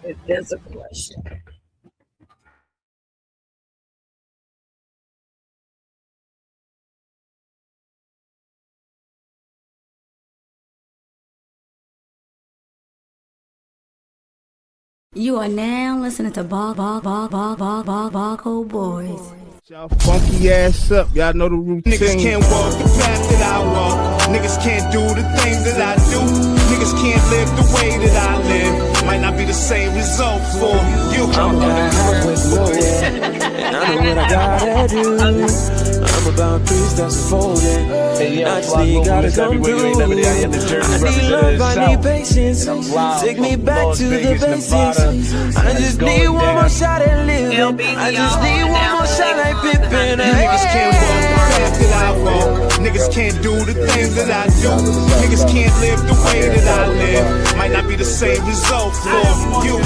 If there's a question. You are now listening to Barco Boys. Y'all funky ass up, y'all know the routine. Niggas can't walk the path that I walk. Niggas can't do the things that I do. Niggas can't live the way that I live. Might not be the same result for you. I'm with Lord, and I know what I gotta do. I'm about 3 steps forward. Hey, I just need God to come through. I need love, I need patience. Take me back to the basics. I just need one more shot at living. I just need one more shot like Pippin. Niggas can't walk the path that I walk. Niggas can't do the things that I do. Niggas can't live the way that I live. Might not be the same result for you. I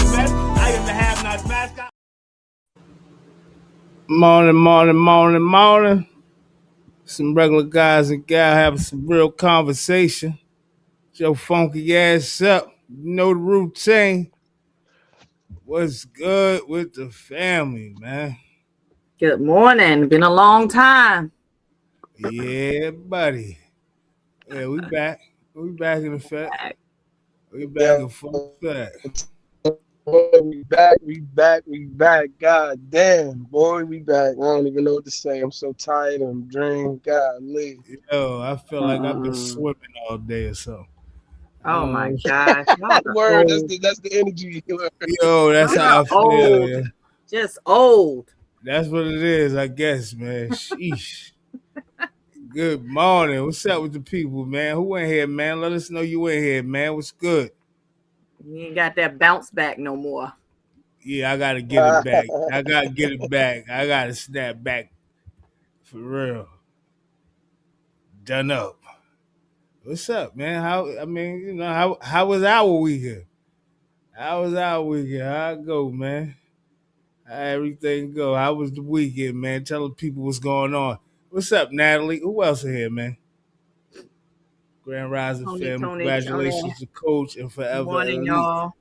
am the have-not mascot. Morning. Some regular guys and gals having some real conversation. Your funky ass up. You know the routine. What's good with the family, man? Good morning. Been a long time. Yeah, buddy. Yeah, we back. We back in effect. We back in full effect. We back. God damn, boy, we back. I don't even know what to say. I'm so tired. I'm drained. Golly. Yo, I feel like I've been swimming all day or something. Oh my gosh. Word, that's the energy. Yo, that's how I feel. Old. Yeah. Just old. That's what it is, I guess, man. Sheesh. Good morning. What's up with the people, man? Who in here, man? Let us know you in here, man. What's good? You ain't got that bounce back no more. Yeah, I gotta get it back. I gotta snap back. For real. Done up. What's up, man? How was our weekend? How was our weekend? How it go, man? How everything go? How was the weekend, man? Tell the people what's going on. What's up, Natalie? Who else in here, man? Grand Rising family. Congratulations to Coach and Forever. Good morning, Elite. y'all.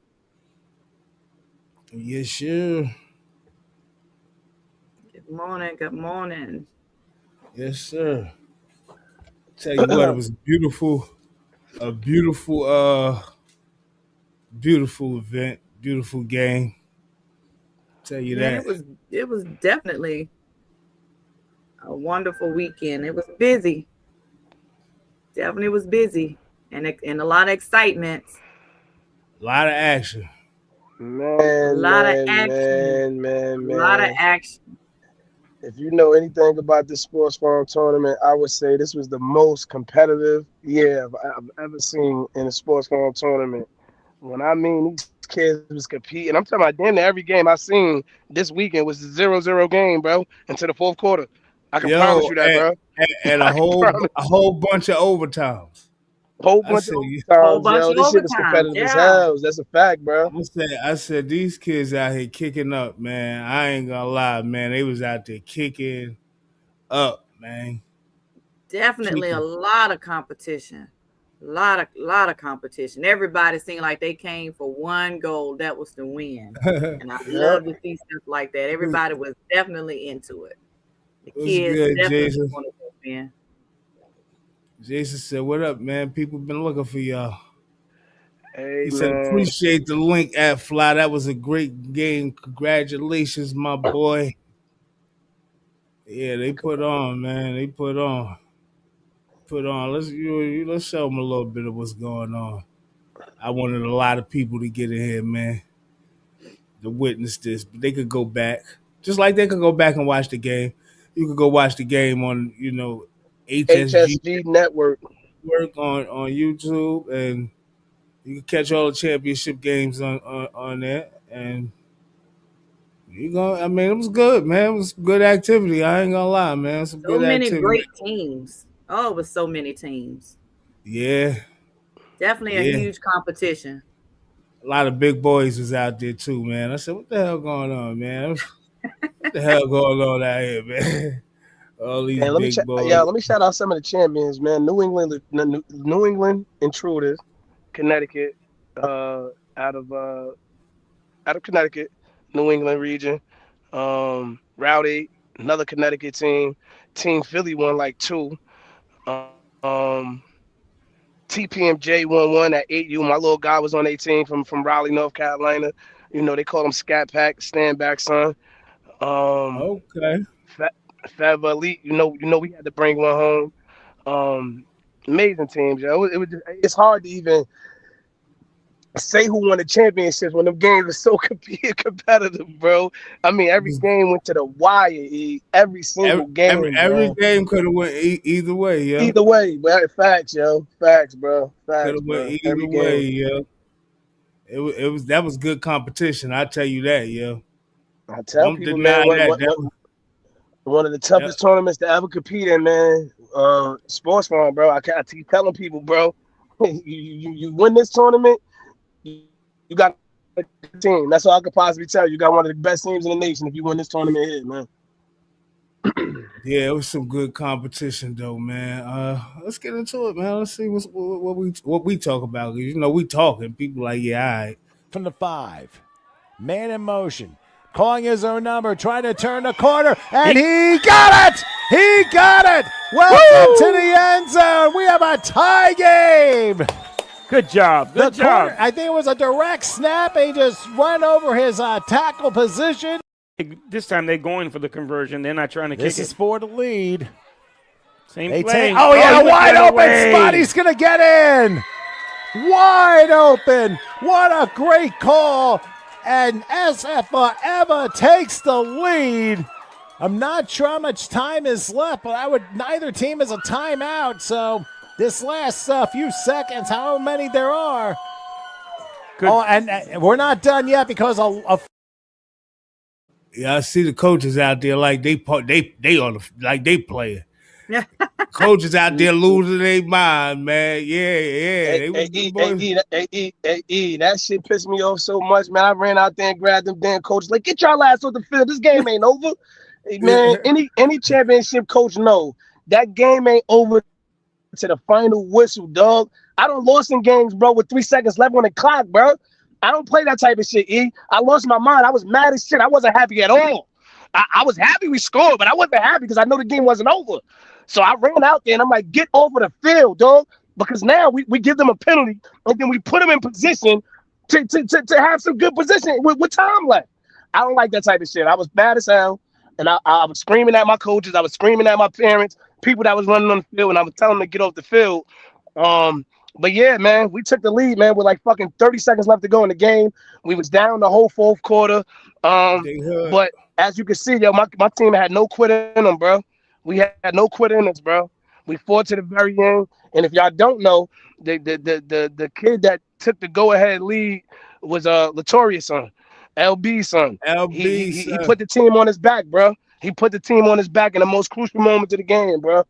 Yes, sure. Good morning. Yes, sir. Tell you what, it was beautiful. A beautiful event, beautiful game. Tell you that. It was definitely a wonderful weekend. It was busy. Definitely was busy. And a lot of excitement. A lot of action. Man. A lot of action. If you know anything about the Sports Farm tournament, I would say this was the most competitive year I've ever seen in a Sports Farm tournament. When I mean these kids was competing, I'm talking about damn near every game I seen this weekend was a 0-0 game, bro, until the fourth quarter. I can promise you that, bro. And a whole bunch of overtimes. Whole bunch of overtimes, This shit was competitive as hell. That's a fact, bro. I said these kids out here kicking up, man. I ain't gonna lie, man. They was out there kicking up, man. Definitely a lot of competition. A lot of competition. Everybody seemed like they came for one goal. That was to win. And I love to see stuff like that. Everybody was definitely into it. The kids good, definitely Jason? wanted to win. Jason said, "What up, man? People been looking for y'all." Hey, he said, "Appreciate the link at Fly. That was a great game. Congratulations, my boy." Yeah, they put on, man. They put on. Let's show them a little bit of what's going on. I wanted a lot of people to get in here, man, to witness this. But they could go back, just like they could go back and watch the game. You could go watch the game on, HSG Network on YouTube, and you can catch all the championship games on there. And it was good, man. It was good activity. I ain't gonna lie, man. Some good activity. So many great teams. Oh, it was so many teams. Yeah. Definitely a huge competition. A lot of big boys was out there too, man. I said, what the hell going on, man? What the hell going on out here, man? All these big boys. Yeah, let me shout out some of the champions, man. New England Intruders, Connecticut, out of Connecticut, New England region. Route 8, another Connecticut team. Team Philly won like 2. Um, TPMJ won 1 at 8U. My little guy was on 18 from Raleigh, North Carolina. You know, they call him Scat Pack, stand back son. Um, Okay. Fab Elite, we had to bring one home. Um, Amazing teams, yo. It's hard to even say who won the championships when them games are so competitive, bro. I mean, every game went to the wire. Every single game, Every bro. game could have went either way, yo. Either way, but facts, yo. Facts, bro. Could Facts, have went bro. either Every way, game. yo. It was that was good competition. I tell you that, yo. I tell Don't people, man, deny that. That was, one of the yeah. toughest tournaments to ever compete in, man. Sports farm, bro. I keep telling people, bro. You win this tournament, you got a team. That's all I could possibly tell you. You got one of the best teams in the nation if you win this tournament here, man. Yeah, it was some good competition though, man. Let's get into it, man. Let's see what we talk about. You know, we talking. People like, yeah, all right. From the 5, man in motion, calling his own number, trying to turn the corner, and he got it! He got it! Welcome to the end zone. We have a tie game. Good job. Good job. Corner, I think it was a direct snap. He just went over his tackle position. This time they're going for the conversion. They're not trying to kick it. This is for the lead. Same play. Oh, yeah, wide open away. spot. He's going to get in. Wide open. What a great call. And SF Forever takes the lead. I'm not sure how much time is left, but neither team has a timeout. So this last few seconds, how many there are. Good. Oh, and we're not done yet because Yeah, I see the coaches out there like they on they playing. Coaches out there losing their mind, man. Yeah. That shit pissed me off so much, man. I ran out there and grabbed them damn coaches. Like, get y'all ass off the field. This game ain't over. Hey, man, any championship coach know that game ain't over to the final whistle, dog. I don't lost in games, bro, with 3 seconds left on the clock, bro. I don't play that type of shit, E. I lost my mind. I was mad as shit. I wasn't happy at all. I was happy we scored, but I wasn't happy because I know the game wasn't over. So I ran out there and I'm like, get over the field, dog. Because now we give them a penalty and then we put them in position to have some good position with time left. I don't like that type of shit. I was bad as hell. And I was screaming at my coaches. I was screaming at my parents, people that was running on the field, and I was telling them to get off the field. But yeah, man, we took the lead, man, with like fucking 30 seconds left to go in the game. We was down the whole fourth quarter. But as you can see, yo, my team had no quit in them, bro. We had no quit in us, bro. We fought to the very end. And if y'all don't know, the kid that took the go-ahead lead was Latoria's son, LB's son. He put the team on his back, bro. He put the team on his back in the most crucial moments of the game, bro.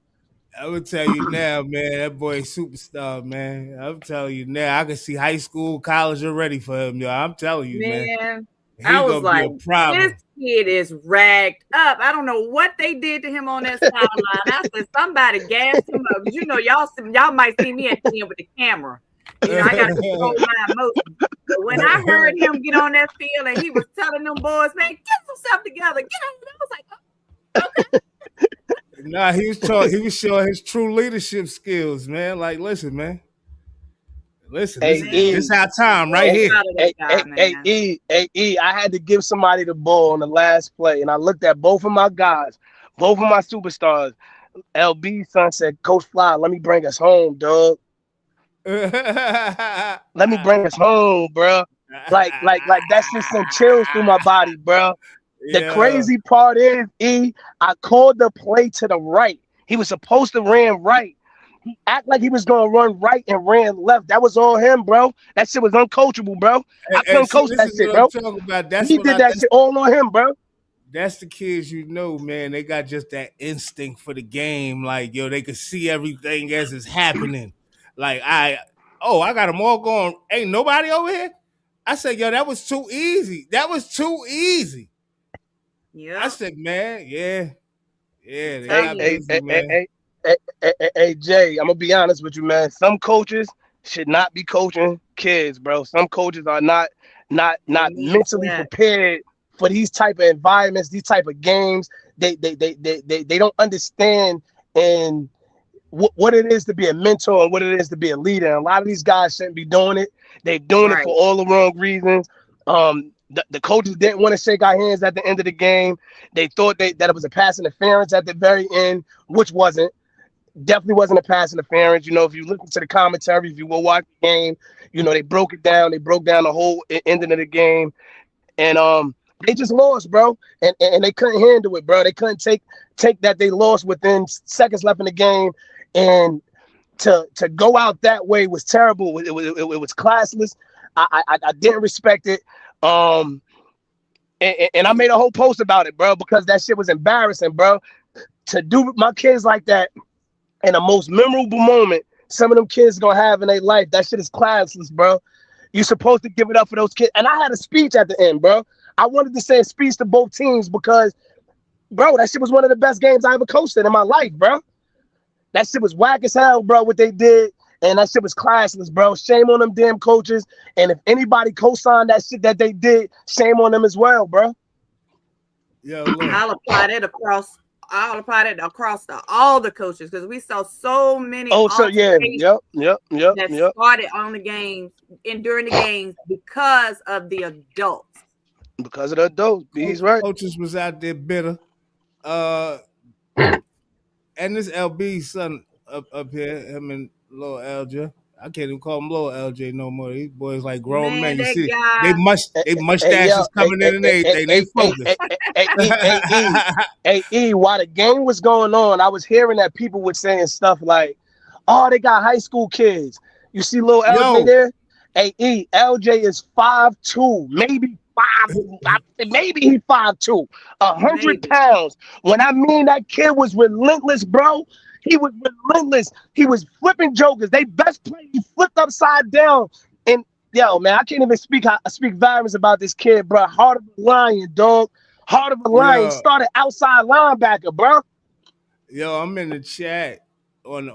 I will tell you now, man, that boy is superstar, man. I'm telling you now, I can see high school, college already for him, yo. I'm telling you, man. I was like, this kid is ragged up. I don't know what they did to him on that sideline. I said, somebody gassed him up. You know, y'all might see me at the end with the camera. You know, I got to control my emotions. But when I heard him get on that field and he was telling them boys, man, get yourself together. Get on. I was like, oh, okay. Nah, he was showing his true leadership skills, man. Like, listen, man. Listen, this is our time right here. Hey, I had to give somebody the ball on the last play, and I looked at both of my guys, both of my superstars. LB's son said, Coach Fly, let me bring us home, dog. Let me bring us home, bro. Like that's just some chills through my body, bro. The crazy part is, I called the play to the right. He was supposed to ran right. He act like he was gonna run right and ran left. That was all him, bro. That shit was uncoachable, bro. I couldn't coach that shit, bro. He did that shit all on him, bro. That's the kids, you know, man. They got just that instinct for the game. Like, yo, they could see everything as it's happening. Like, I got them all going. Ain't nobody over here. I said, yo, that was too easy. That was too easy. Yeah. I said, man, yeah. Hey, Jay, I'm gonna be honest with you, man. Some coaches should not be coaching kids, bro. Some coaches are not not Amen to mentally that. prepared for these type of environments, these type of games. They don't understand and what it is to be a mentor and what it is to be a leader. And a lot of these guys shouldn't be doing it. They're doing it Right. for all the wrong reasons. The coaches didn't want to shake our hands at the end of the game. They thought that it was a pass interference at the very end, which wasn't. Definitely wasn't a pass interference. You know, if you listen to the commentary, if you will watch the game, you know, they broke it down. They broke down the whole ending of the game. And they just lost, bro. And they couldn't handle it, bro. They couldn't take that they lost within seconds left in the game. And to go out that way was terrible. It was classless. I didn't respect it. And I made a whole post about it, bro, because that shit was embarrassing, bro. To do my kids like that in the most memorable moment some of them kids gonna have in their life, that shit is classless, bro. You're supposed to give it up for those kids. And I had a speech at the end, bro. I wanted to say a speech to both teams because, bro, that shit was one of the best games I ever coached in my life, bro. That shit was whack as hell, bro, what they did. And that shit was classless, bro. Shame on them damn coaches. And if anybody co-signed that shit that they did, shame on them as well, bro. Yeah, look. I'll apply that across all the coaches because we saw so many. Oh, so yeah, yep. That started on the games and during the games because of the adults. Because of the adults, he's right. Coaches was out there bitter. And this LB son up here, him and Lil LJ. I can't even call him Lil LJ no more. These boys like grown men. You see, they mustaches coming in and everything. They focused. Hey, while the game was going on, I was hearing that people were saying stuff like, "Oh, they got high school kids." You see, Lil LJ there. Hey, LJ is 5'2", maybe 5'2", 100 pounds. When I mean that kid was relentless, bro. He was relentless. He was flipping jokers. They best play. He flipped upside down. And yo, man, I can't even speak volumes about this kid, bro. Heart of a lion, dog. Heart of a lion. Started outside linebacker, bro. Yo, I'm in the chat on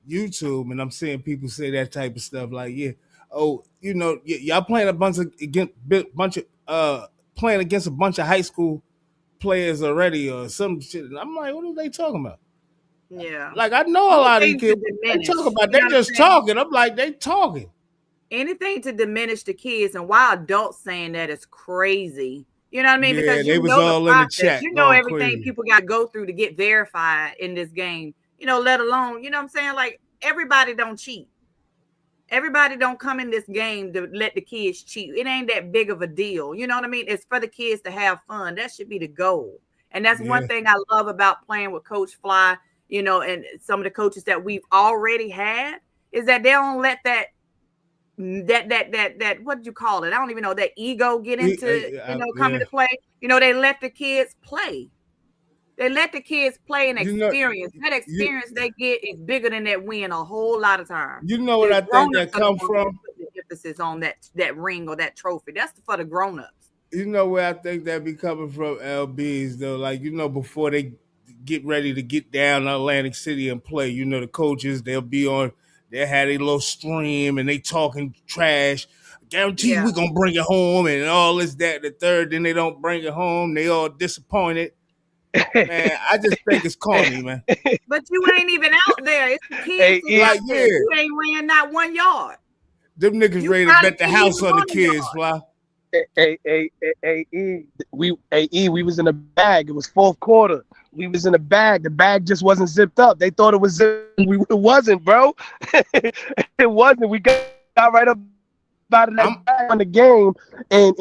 YouTube, and I'm seeing people say that type of stuff. Like, yeah, oh, you know, y'all playing playing against a bunch of high school players already, or some shit. And I'm like, what are they talking about? Yeah, like I know a lot of these kids. They talk about they just talking. I'm like, they talking. Anything to diminish the kids, and why adults saying that is crazy. You know what I mean? Yeah, because they was all in the chat. You know everything people got to go through to get verified in this game. You know, let alone, you know what I'm saying? Like, everybody don't cheat. Everybody don't come in this game to let the kids cheat. It ain't that big of a deal. You know what I mean? It's for the kids to have fun. That should be the goal. And that's one thing I love about playing with Coach Fly, you know, and some of the coaches that we've already had is that they don't let that what do you call it? I don't even know, that ego get into, come into play. You know, they let the kids play. They let the kids play and experience. That experience they get is bigger than that win a whole lot of times. You know what I think that come from? The emphasis on that ring or that trophy. That's for the grown-ups. You know where I think that be coming from, LBs, though? Like, you know, before they get ready to get down to Atlantic City and play, you know, the coaches, they'll have a little stream and they talking trash. Guarantee we're going to bring it home and all this, that, the third. Then they don't bring it home. They all disappointed. Man, I just think it's corny, man. But you ain't even out there. It's the kids. You ain't ran not 1 yard. Them niggas ready to bet the house on the kids, Fly. We was in the bag. It was fourth quarter. We was in the bag. The bag just wasn't zipped up. They thought it was zipped. It wasn't, bro. It wasn't. We got right up out of that bag on the game. And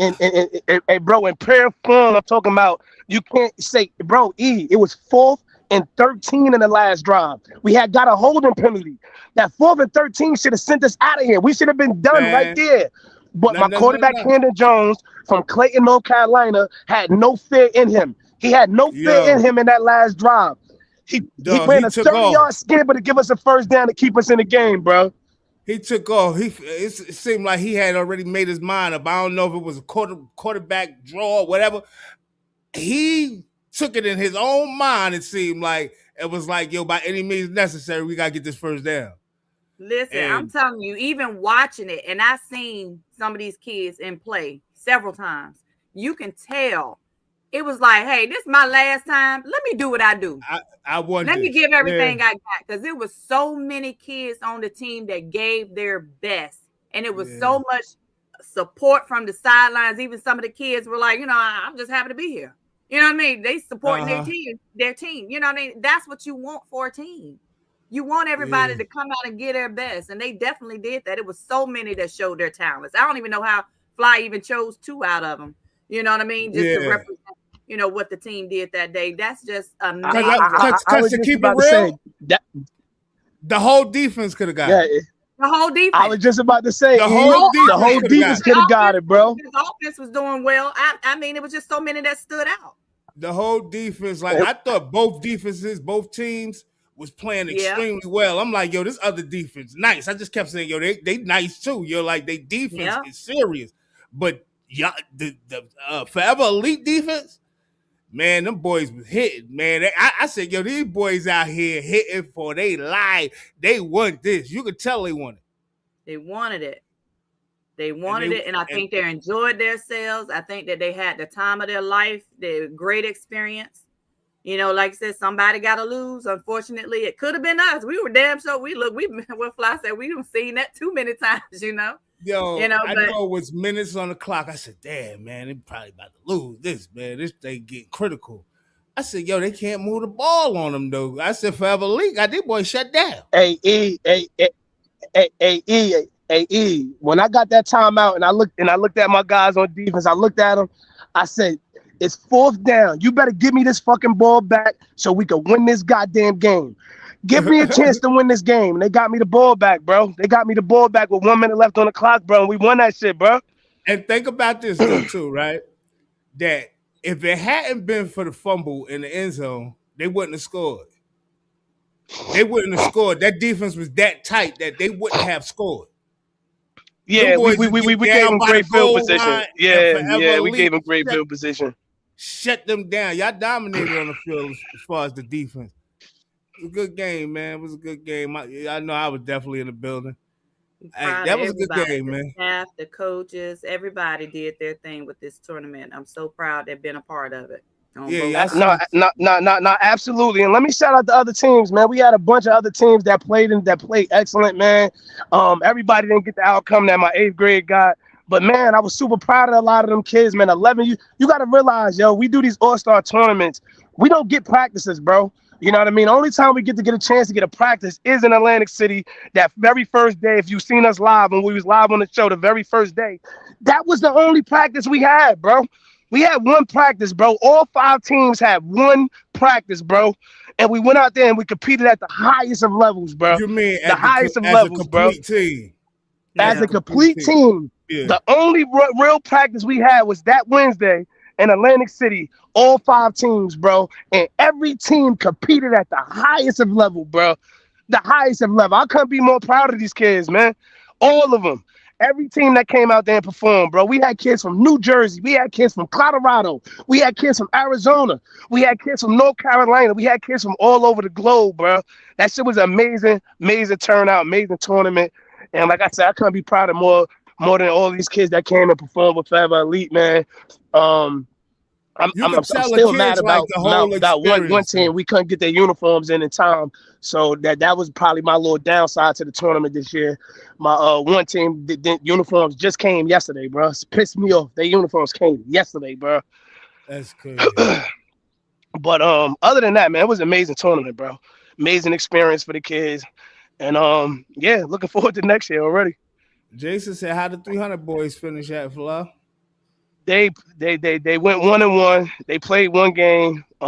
bro, in prayer form, I'm talking about, you can't say, bro, it was 4th and 13 in the last drive. We had got a holding penalty. That 4th and 13 should have sent us out of here. We should have been done right there. But my quarterback, Camden Jones from Clayton, North Carolina, had no fear in him. He had no fear in him in that last drive. He ran a 30-yard skimmer to give us a first down to keep us in the game, bro. He took off. It seemed like he had already made his mind up. I don't know if it was a quarterback draw or whatever. He took it in his own mind. It seemed like it was like, yo, by any means necessary, we got to get this first down. Listen, I'm And telling you, even watching it, and I've seen some of these kids in play several times. You can tell it was like, hey, this is my last time. Let me do what I do. I won Let me this. give everything Yeah. I got, because it was so many kids on the team that gave their best, and it was so much support from the sidelines. Even some of the kids were like, I'm just happy to be here. You know what I mean? They supporting their team. You know what I mean? That's what you want for a team. You want everybody to come out and get their best, and they definitely did that. It was so many that showed their talents. I don't even know how Fly even chose 2 out of them. You know what I mean? Just to represent, what the team did that day. That's just amazing. Because to keep it real, the whole defense could have got it. The whole defense. I was just about to say the whole defense could have got it, bro. The offense was doing well. I mean, it was just so many that stood out. The whole defense, like I thought both defenses, both teams was playing extremely well. I'm like, yo, this other defense, nice. I just kept saying, yo, they nice too. Yo, like they defense is serious. But the Forever Elite defense, man, them boys was hitting, man. I said, yo, these boys out here hitting for they life. They want this. You could tell they wanted it. They wanted it. They wanted it, and I think they enjoyed themselves. I think that they had the time of their life. They great experience. Like I said, somebody got to lose. Unfortunately, it could have been us. We were damn sure. What Fly said, we have seen that too many times. Yo, I know it was minutes on the clock. I said, damn, man, they probably about to lose this, man. This thing getting critical. I said, yo, they can't move the ball on them, though. I said, Forever League, got these boys shut down. Hey, when I got that timeout and I looked at my guys on defense, I looked at them, I said, it's 4th down. You better give me this fucking ball back so we can win this goddamn game. Give me a chance to win this game. And they got me the ball back, bro. They got me the ball back with 1 minute left on the clock, bro. And we won that shit, bro. And think about this, though, too, right? That if it hadn't been for the fumble in the end zone, they wouldn't have scored. They wouldn't have scored. That defense was that tight that they wouldn't have scored. Yeah, we gave them great field position. Yeah, we gave them great field position. Shut them down. Y'all dominated on the field as far as the defense. It was a good game, man. It was a good game. I know I was definitely in the building. That was a good game, man. The staff, the coaches, everybody did their thing with this tournament. I'm so proud they've been a part of it. No, absolutely. And let me shout out the other teams, man. We had a bunch of other teams that played excellent, man. Everybody didn't get the outcome that my 8th grade got. But man, I was super proud of a lot of them kids, man. 11, you got to realize, yo, we do these all-star tournaments. We don't get practices, bro. You know what I mean? The only time we get a chance to get a practice is in Atlantic City. That very first day, if you've seen us live, when we was live on the show, the very first day, that was the only practice we had, bro. We had 1 practice, bro. All 5 teams had 1 practice, bro. And we went out there and we competed at the highest of levels, bro. You mean the highest of levels, bro? Team. As a complete team. Yeah. The only real practice we had was that Wednesday in Atlantic City. All 5 teams, bro. And every team competed at the highest of level, bro. The highest of level. I couldn't be more proud of these kids, man. All of them. Every team that came out there and performed, bro. We had kids from New Jersey. We had kids from Colorado. We had kids from Arizona. We had kids from North Carolina. We had kids from all over the globe, bro. That shit was amazing, amazing turnout, amazing tournament. And like I said, I couldn't be proud of more than all these kids that came and performed with Forever Elite, man. I'm still mad about one team. We couldn't get their uniforms in time. So that was probably my little downside to the tournament this year. My one team, the uniforms just came yesterday, bro. It's pissed me off. Their uniforms came yesterday, bro. That's crazy. But other than that, man, it was an amazing tournament, bro. Amazing experience for the kids. And yeah, looking forward to next year already. Jason said, how the 300 boys finish at Fla? They went 1-1. They played 1 game. They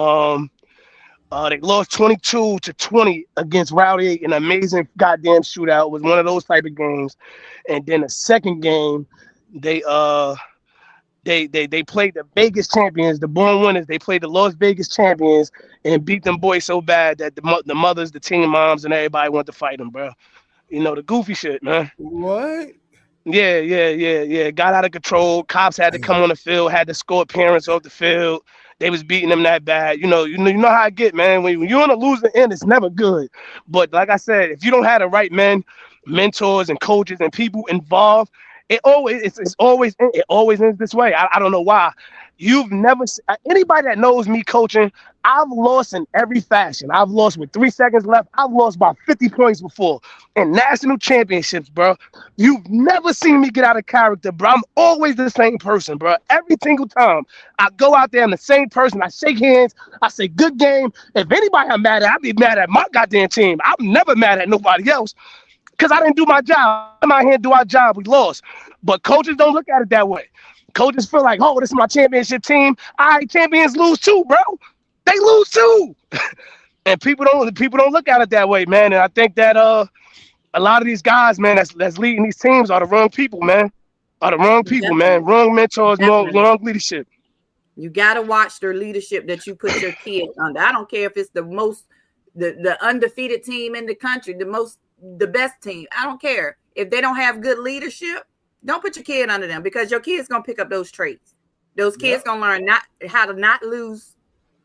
lost 22-20 against Rowdy. An amazing goddamn shootout. It was one of those type of games. And then the second game, they played the Vegas champions, the born winners. They played the Las Vegas champions and beat them boys so bad that the mothers, the team moms, and everybody wanted to fight them, bro. You know, the goofy shit, man. What? Yeah. Got out of control. Cops had to come on the field, had to score parents off the field. They was beating them that bad. You know how I get, man. When you're on a losing end, it's never good. But like I said, if you don't have the right men mentors and coaches and people involved, it always ends this way. I don't know why. You've never anybody that knows me coaching, I've lost in every fashion. I've lost with 3 seconds left. I've lost by 50 points before in national championships, bro. You've never seen me get out of character, bro. I'm always the same person, bro. Every single time I go out there, I'm the same person. I shake hands. I say good game. If anybody I'm mad at, I'd be mad at my goddamn team. I'm never mad at nobody else. Because I didn't do my job. I'm out here to do our job. We lost. But coaches don't look at it that way. Coaches feel like, oh, this is my championship team. All right, champions lose too, bro. They lose too. And people don't look at it that way, man. And I think that a lot of these guys, man, that's leading these teams are the wrong people, man. Are the wrong people, man. Wrong mentors, wrong leadership. You got to watch their leadership that you put your kids under. I don't care if it's the undefeated team in the country, the best team. I don't care. If they don't have good leadership, don't put your kid under them, because your kid's going to pick up those traits. Those kids going to learn how to not lose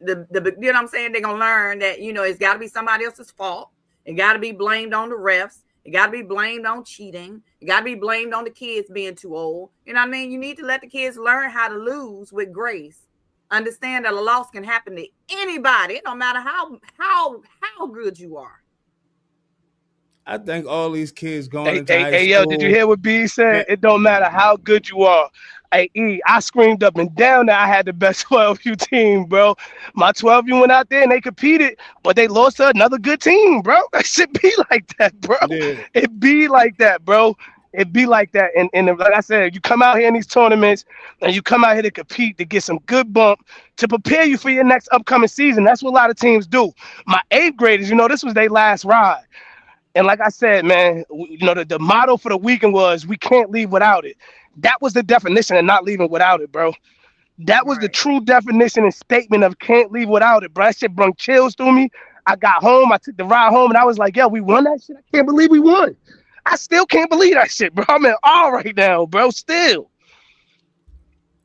you know what I'm saying? They're going to learn that, it's got to be somebody else's fault. It got to be blamed on the refs. It got to be blamed on cheating. It got to be blamed on the kids being too old. You know what I mean? You need to let the kids learn how to lose with grace. Understand that a loss can happen to anybody. It don't matter how good you are. I think all these kids going into high school. Hey, yo, did you hear what B said? It don't matter how good you are. Hey, E, I screamed up and down that I had the best 12U team, bro. My 12U went out there and they competed, but they lost to another good team, bro. That shit be like that, bro. Yeah. It be like that, bro. It be like that. And like I said, you come out here in these tournaments and you come out here to compete, to get some good bump, to prepare you for your next upcoming season. That's what a lot of teams do. My 8th graders, this was their last ride. And like I said, man, the motto for the weekend was, we can't leave without it. That was the definition of not leaving without it, bro. That was the true definition and statement of can't leave without it, bro. That shit brung chills through me. I got home, I took the ride home, and I was like, yo, we won that shit? I can't believe we won. I still can't believe that shit, bro. I'm in awe right now, bro, still.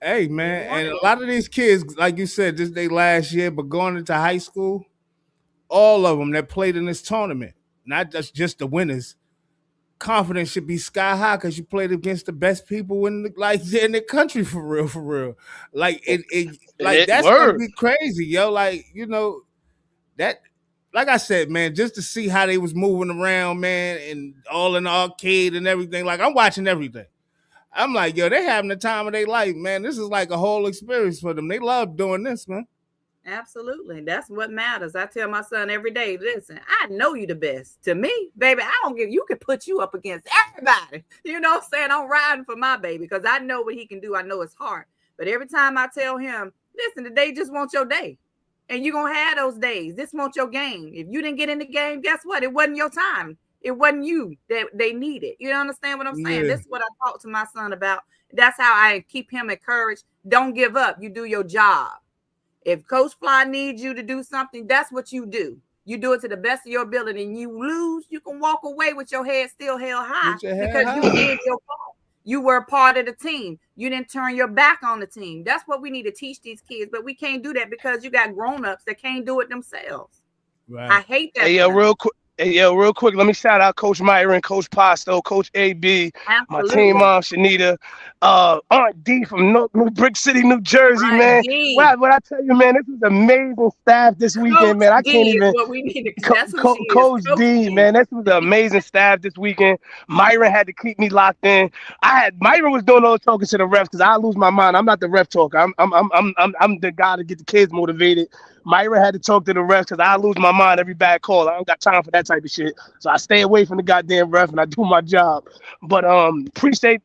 Hey, man, and a lot of these kids, like you said, this day last year, but going into high school, all of them that played in this tournament, not just the winners, confidence should be sky high because you played against the best people in the country, for real. Like that's gonna be crazy, yo. Like, that, like I said, man, just to see how they was moving around, man, and all in the arcade and everything. Like, I'm watching everything. I'm like, yo, they having the time of their life, man. This is like a whole experience for them. They love doing this, man. Absolutely. That's what matters. I tell my son every day, listen, I know you the best. To me, baby, you can put you up against everybody. You know what I'm saying? I'm riding for my baby because I know what he can do. I know it's hard. But every time I tell him, listen, today just want your day. And you're going to have those days. This wants your game. If you didn't get in the game, guess what? It wasn't your time. It wasn't you that they needed. You understand what I'm saying? Yeah. This is what I talk to my son about. That's how I keep him encouraged. Don't give up. You do your job. If Coach Fly needs you to do something, that's what you do. You do it to the best of your ability, and you lose, you can walk away with your head still held high because you did your part. You were a part of the team. You didn't turn your back on the team. That's what we need to teach these kids, but we can't do that because you got grown-ups that can't do it themselves. Right. I hate that. Hey, real quick, let me shout out Coach Myron, Coach Pasto, Coach AB, my team mom, Shanita, Aunt D from New Brick City, New Jersey, man. What I tell you, man, this was amazing staff this weekend, man. I can't even. Coach D, man, this was an amazing staff this weekend. Myron had to keep me locked in. Myron was doing all the talking to the refs because I lose my mind. I'm not the ref talker. I'm the guy to get the kids motivated. Myra had to talk to the refs because I lose my mind every bad call. I don't got time for that type of shit. So I stay away from the goddamn ref and I do my job. But appreciate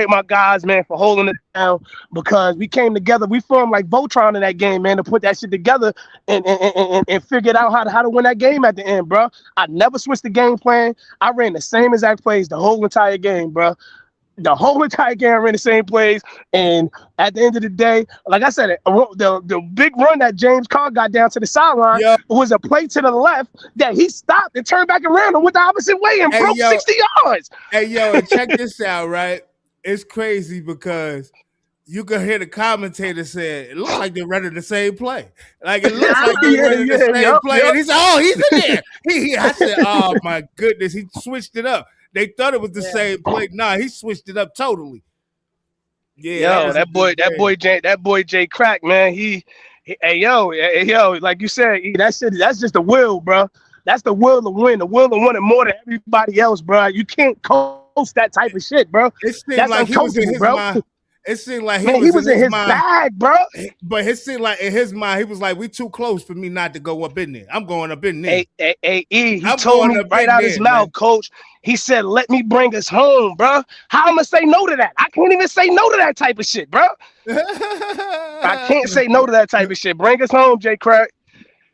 my guys, man, for holding it down because we came together. We formed like Voltron in that game, man, to put that shit together and figured out how to win that game at the end, bro. I never switched the game plan. I ran the same exact plays the whole entire game, bro. The whole entire game ran the same plays, and at the end of the day, like I said, the big run that James Carr got down to the sideline was a play to the left that he stopped and turned back around and went the opposite way and broke 60 yards. Hey, yo, and check this out, right? It's crazy because you can hear the commentator say it looks like they're running the same play. Like, it looks like they're running the same play. And he said, oh, he's in there. I said, oh, my goodness, he switched it up. They thought it was the same play. Nah, he switched it up totally. Yeah, that boy Jay Crack, man. Hey, yo, like you said, that's just the will, bro. That's the will to win. The will to win it more than everybody else, bro. You can't coast that type of shit, bro. It seemed like he was in his mind. It seemed like he was in his bag, bro. But it seemed like in his mind, he was like, "We too close for me not to go up in there. I'm going up in there." He told me right out his mouth, coach. He said, "Let me bring us home, bro." How am I gonna say no to that? I can't even say no to that type of shit, bro. I can't say no to that type of shit. Bring us home, Jay Crack.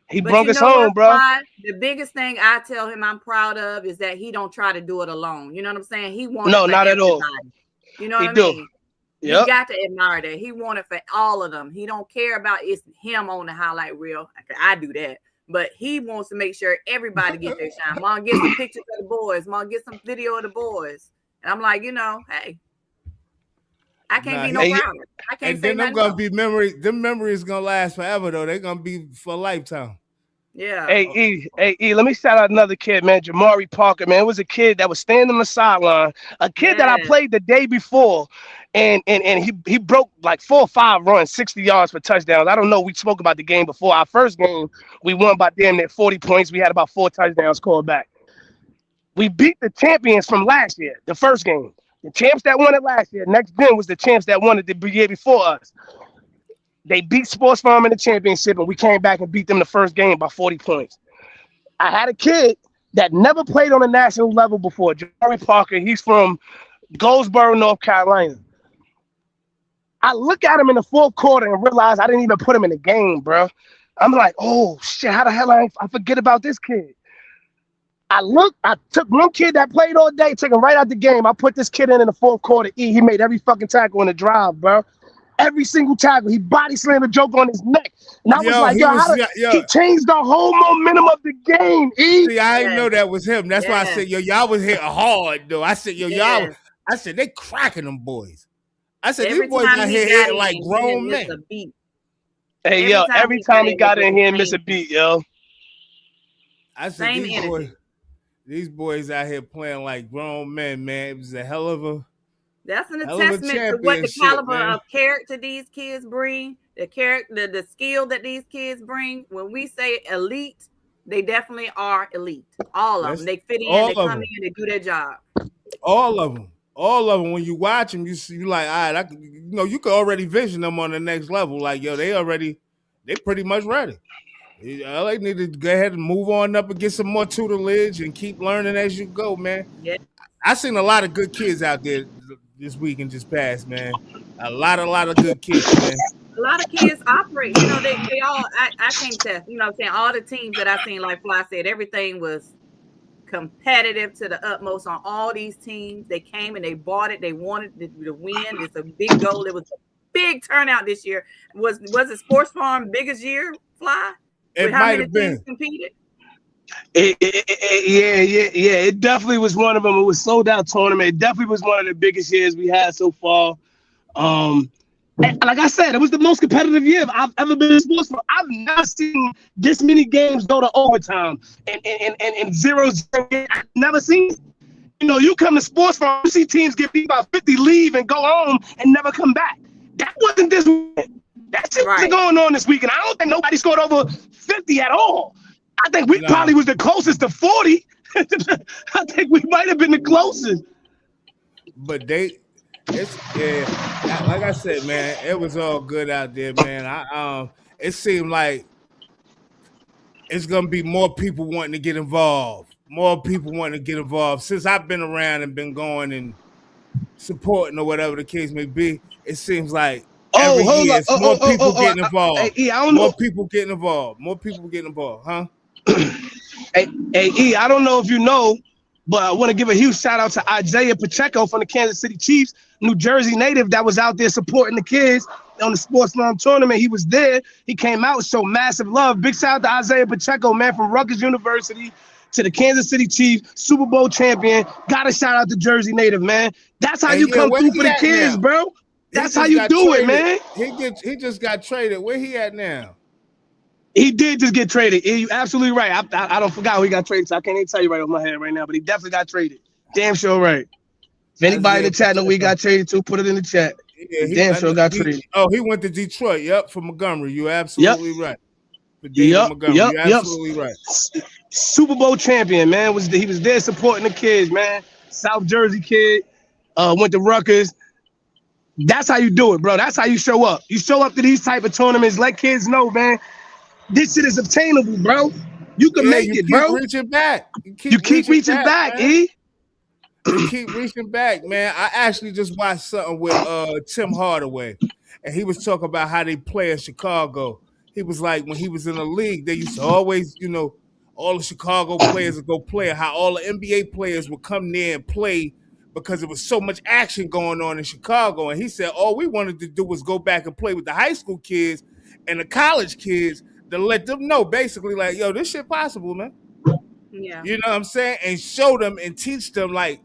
He brought us home, bro. The biggest thing I tell him I'm proud of is that he don't try to do it alone. You know what I'm saying? He wants not at all. You know what I mean? Yep. You got to admire that. He wanted for all of them. He don't care about it's him on the highlight reel. I do that. But he wants to make sure everybody gets their shine. Mom, get some pictures of the boys. Mom, get some video of the boys. And I'm like, hey, I can't be no prouder. I can't say nothing. Gonna be memories. Them memories gonna last forever though. They're gonna be for a lifetime. Yeah. Hey, let me shout out another kid, man. Jamari Parker, man. It was a kid that was standing on the sideline. A kid that I played the day before. And he broke like 4 or 5 runs, 60 yards for touchdowns. I don't know. We spoke about the game before. Our first game, we won by damn near 40 points. We had about 4 touchdowns called back. We beat the champions from last year, the first game. The champs that won it last year. Next gen was the champs that won it the year before us. They beat Sports Farm in the championship, and we came back and beat them the first game by 40 points. I had a kid that never played on a national level before, Jamari Parker. He's from Goldsboro, North Carolina. I look at him in the fourth quarter and realize I didn't even put him in the game, bro. I'm like, oh, shit, how the hell I forget about this kid? I took one kid that played all day, took him right out the game. I put this kid in the fourth quarter. He made every fucking tackle in the drive, bro. Every single tackle. He body slammed a joke on his neck. And I was like, he changed the whole momentum of the game, See, I didn't know that was him. That's why I said, y'all was hitting hard, though. I said, I said, they cracking them boys. I said, these boys out here hitting like grown men. Hey, every time he got in here and miss a beat, yo. I said, these boys out here playing like grown men, man. It was a hell of a That's an attestament to what the caliber of character these kids bring, the skill that these kids bring. When we say elite, they definitely are elite. All of them. They fit in, they come in, they do their job. All of them. When you watch them, you like, all right, you can already vision them on the next level. Like, they pretty much ready. They need to go ahead and move on up and get some more tutelage and keep learning as you go, man. Yeah. I seen a lot of good kids out there this week and just passed, man. A lot of good kids, man. A lot of kids operate. They all, I can't test. You know what I'm saying? All the teams that I seen, like Fly said, everything was competitive to the utmost on all these teams. They came and they bought it. They wanted to win. It's a big goal. It was a big turnout this year. Was it Sports Farm biggest year, Fly? It might have been. Competed? It definitely was one of them. It was sold out tournament. It definitely was one of the biggest years we had so far. And like I said, it was the most competitive year I've ever been in sports for. I've never seen this many games go to overtime and 0-0. I've never seen it. You come to sports farm, you see teams get beat by 50, leave and go home and never come back. That wasn't this weekend. That shit wasn't going on this weekend. I don't think nobody scored over 50 at all. I think we probably was the closest to 40. I think we might have been the closest. But like I said, man, it was all good out there, man. It seemed like it's gonna be more people wanting to get involved. Since I've been around and been going and supporting or whatever the case may be. It seems like every year it's more people getting involved. More people getting involved, huh? I don't know if you know, but I want to give a huge shout out to Isaiah Pacheco from the Kansas City Chiefs, New Jersey native that was out there supporting the kids on the Sports Farm tournament. He was there. He came out, showed massive love. Big shout out to Isaiah Pacheco, man, from Rutgers University to the Kansas City Chiefs, Super Bowl champion. Got to shout out to Jersey native, man. That's how you come through for the kids, bro. That's how you do it, man. He just got traded. Where he at now? He did just get traded. You're absolutely right. I don't forget who he got traded, so I can't even tell you right off my head right now, but he definitely got traded. Damn sure right. If anybody in the chat know we got traded to, put it in the chat. Yeah, Damn sure got traded. Oh, he went to Detroit. Yep, for Montgomery. You're absolutely right. For David Yep. Montgomery. You're absolutely right. Super Bowl champion, man. He was there supporting the kids, man. South Jersey kid. Went to Rutgers. That's how you do it, bro. That's how you show up. You show up to these type of tournaments, let kids know, man. This shit is obtainable, bro. You can make it, bro. Reaching back. You keep reaching back, E. You keep reaching back, man. I actually just watched something with Tim Hardaway, and he was talking about how they play in Chicago. He was like, when he was in the league, they used to always, all the Chicago players would go play, how all the NBA players would come there and play because there was so much action going on in Chicago. And he said, all we wanted to do was go back and play with the high school kids and the college kids to let them know, basically, like, yo, this shit possible, man. Yeah. You know what I'm saying? And show them and teach them, like,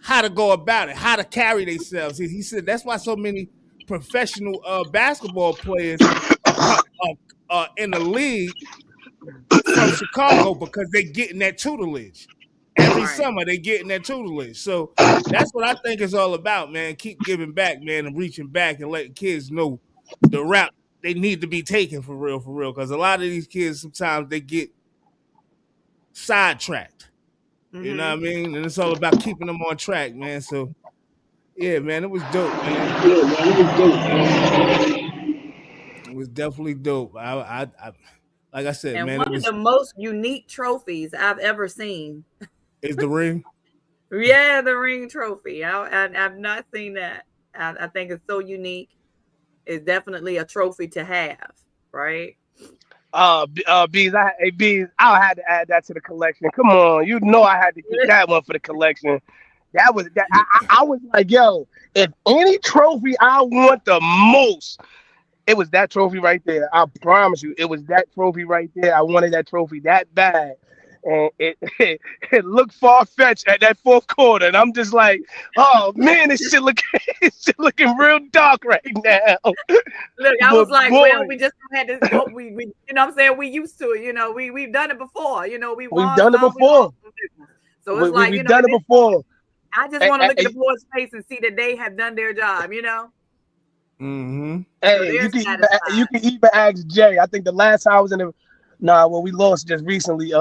how to go about it, how to carry themselves. He said that's why so many professional basketball players are in the league from Chicago because they getting that tutelage. Every summer they getting that tutelage. So that's what I think it's all about, man. Keep giving back, man, and reaching back and letting kids know the route they need to be taken for real. Because a lot of these kids sometimes they get sidetracked. Mm-hmm. You know what I mean? And it's all about keeping them on track, man. So yeah, man, it was dope, man. Yeah, man, it was dope, man. It was definitely dope. I like I said, and man, one of the most unique trophies I've ever seen is the ring. Yeah, the ring trophy. I've not seen that. I think it's so unique. It's definitely a trophy to have, right? Bees, I had to add that to the collection. Come on, you know I had to get that one for the collection. That was that. I was like, yo, if any trophy I want the most, it was that trophy right there. I promise you, it was that trophy right there. I wanted that trophy that bad. And it looked far-fetched at that fourth quarter. And I'm just like, oh man, this shit looking real dark right now. Look, I was like, well, we just had to go. We you know what I'm saying? We used to it, we've done it before. We've done it before. So it's like, we've done it before. I just want to look at the boys' face and see that they have done their job, Mm-hmm. Hey, so you can even ask Jay. I think the last time I was in the we lost just recently.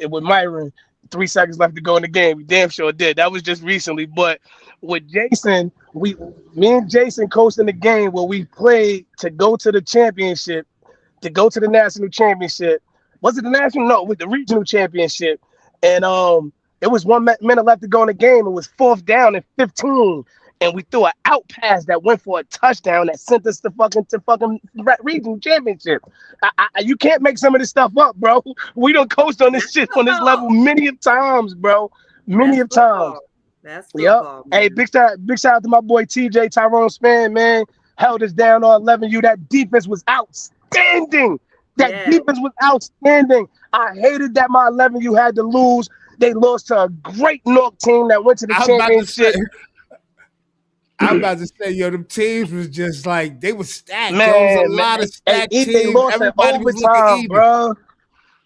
With Myron, 3 seconds left to go in the game. We damn sure did. That was just recently. But with Jason, me and Jason coasting the game where we played to go to the championship, to go to the national championship. Was it the national? No, with the regional championship. And it was 1 minute left to go in the game. It was 4th down and 15. And we threw an out pass that went for a touchdown that sent us to fucking regional championship. You can't make some of this stuff up, bro. We don't coast on this shit on this level many of times, bro. Many of times. That's football. Yep. Hey, big shout out to my boy TJ Tyrone Span, man. Held us down on 11U. That defense was outstanding. Defense was outstanding. I hated that my 11U had to lose. They lost to a great North team that went to the championship. I'm about to say, yo, them teams was just like, they were stacked. Man, there was a lot of stacked teams. They lost everybody was looking even, bro.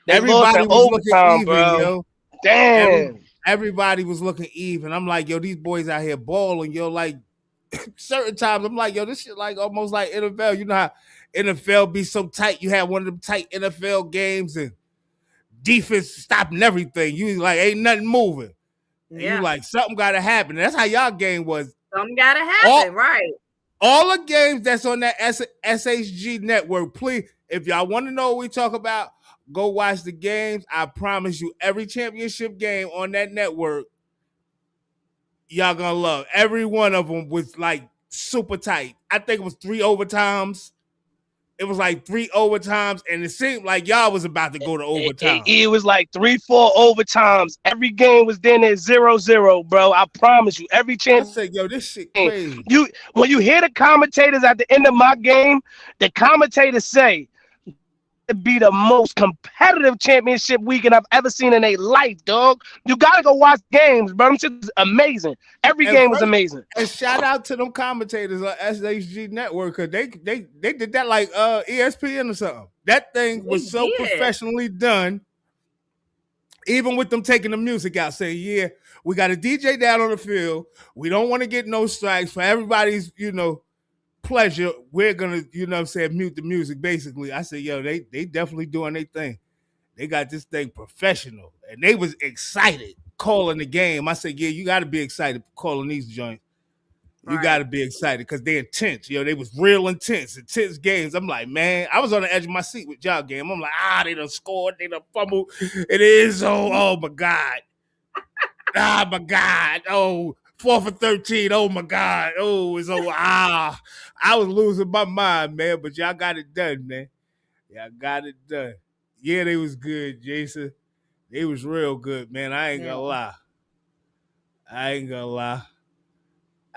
Everybody was looking even, bro. yo. Damn. Everybody was looking even. I'm like, yo, these boys out here balling, yo. Like, certain times, I'm like, yo, this shit like almost like NFL. You know how NFL be so tight. You have one of them tight NFL games and defense stopping everything. You like, ain't nothing moving. And you like, something got to happen. And that's how y'all game was. Something gotta happen, right? All the games that's on that SHG network, please, if y'all want to know what we talk about, go watch the games. I promise you, every championship game on that network, y'all gonna love. Every one of them was like super tight. I think it was 3 overtimes. It was like 3 overtimes, and it seemed like y'all was about to go to overtime. It was like 3-4 overtimes. Every game was then at 0-0, bro. I promise you. Every chance. I said, yo, this shit crazy. When you hear the commentators at the end of my game, the commentators say to be the most competitive championship weekend I've ever seen in a life, dog. You gotta go watch games, bro. Them shit is amazing. Every game was amazing. And shout out to them commentators on SHG Network, because they did that like ESPN or something. That thing was professionally done. Even with them taking the music out, saying, yeah, We got a DJ down on the field. We don't want to get no strikes for everybody's, pleasure. We're gonna, mute the music. Basically, I said, yo, they definitely doing their thing. They got this thing professional, and they was excited calling the game. I said, yeah, you got to be excited calling these joints. You got to be excited because they're intense. They was real intense games. I'm like, man, I was on the edge of my seat with y'all game. I'm like, they done scored, they done fumbled. It is, oh my God. My God. Oh, 4 for 13. Oh my God. Oh, it's over. I was losing my mind, man, but y'all got it done, man. Y'all got it done. Yeah, they was good, Jason. They was real good, man. I ain't gonna lie.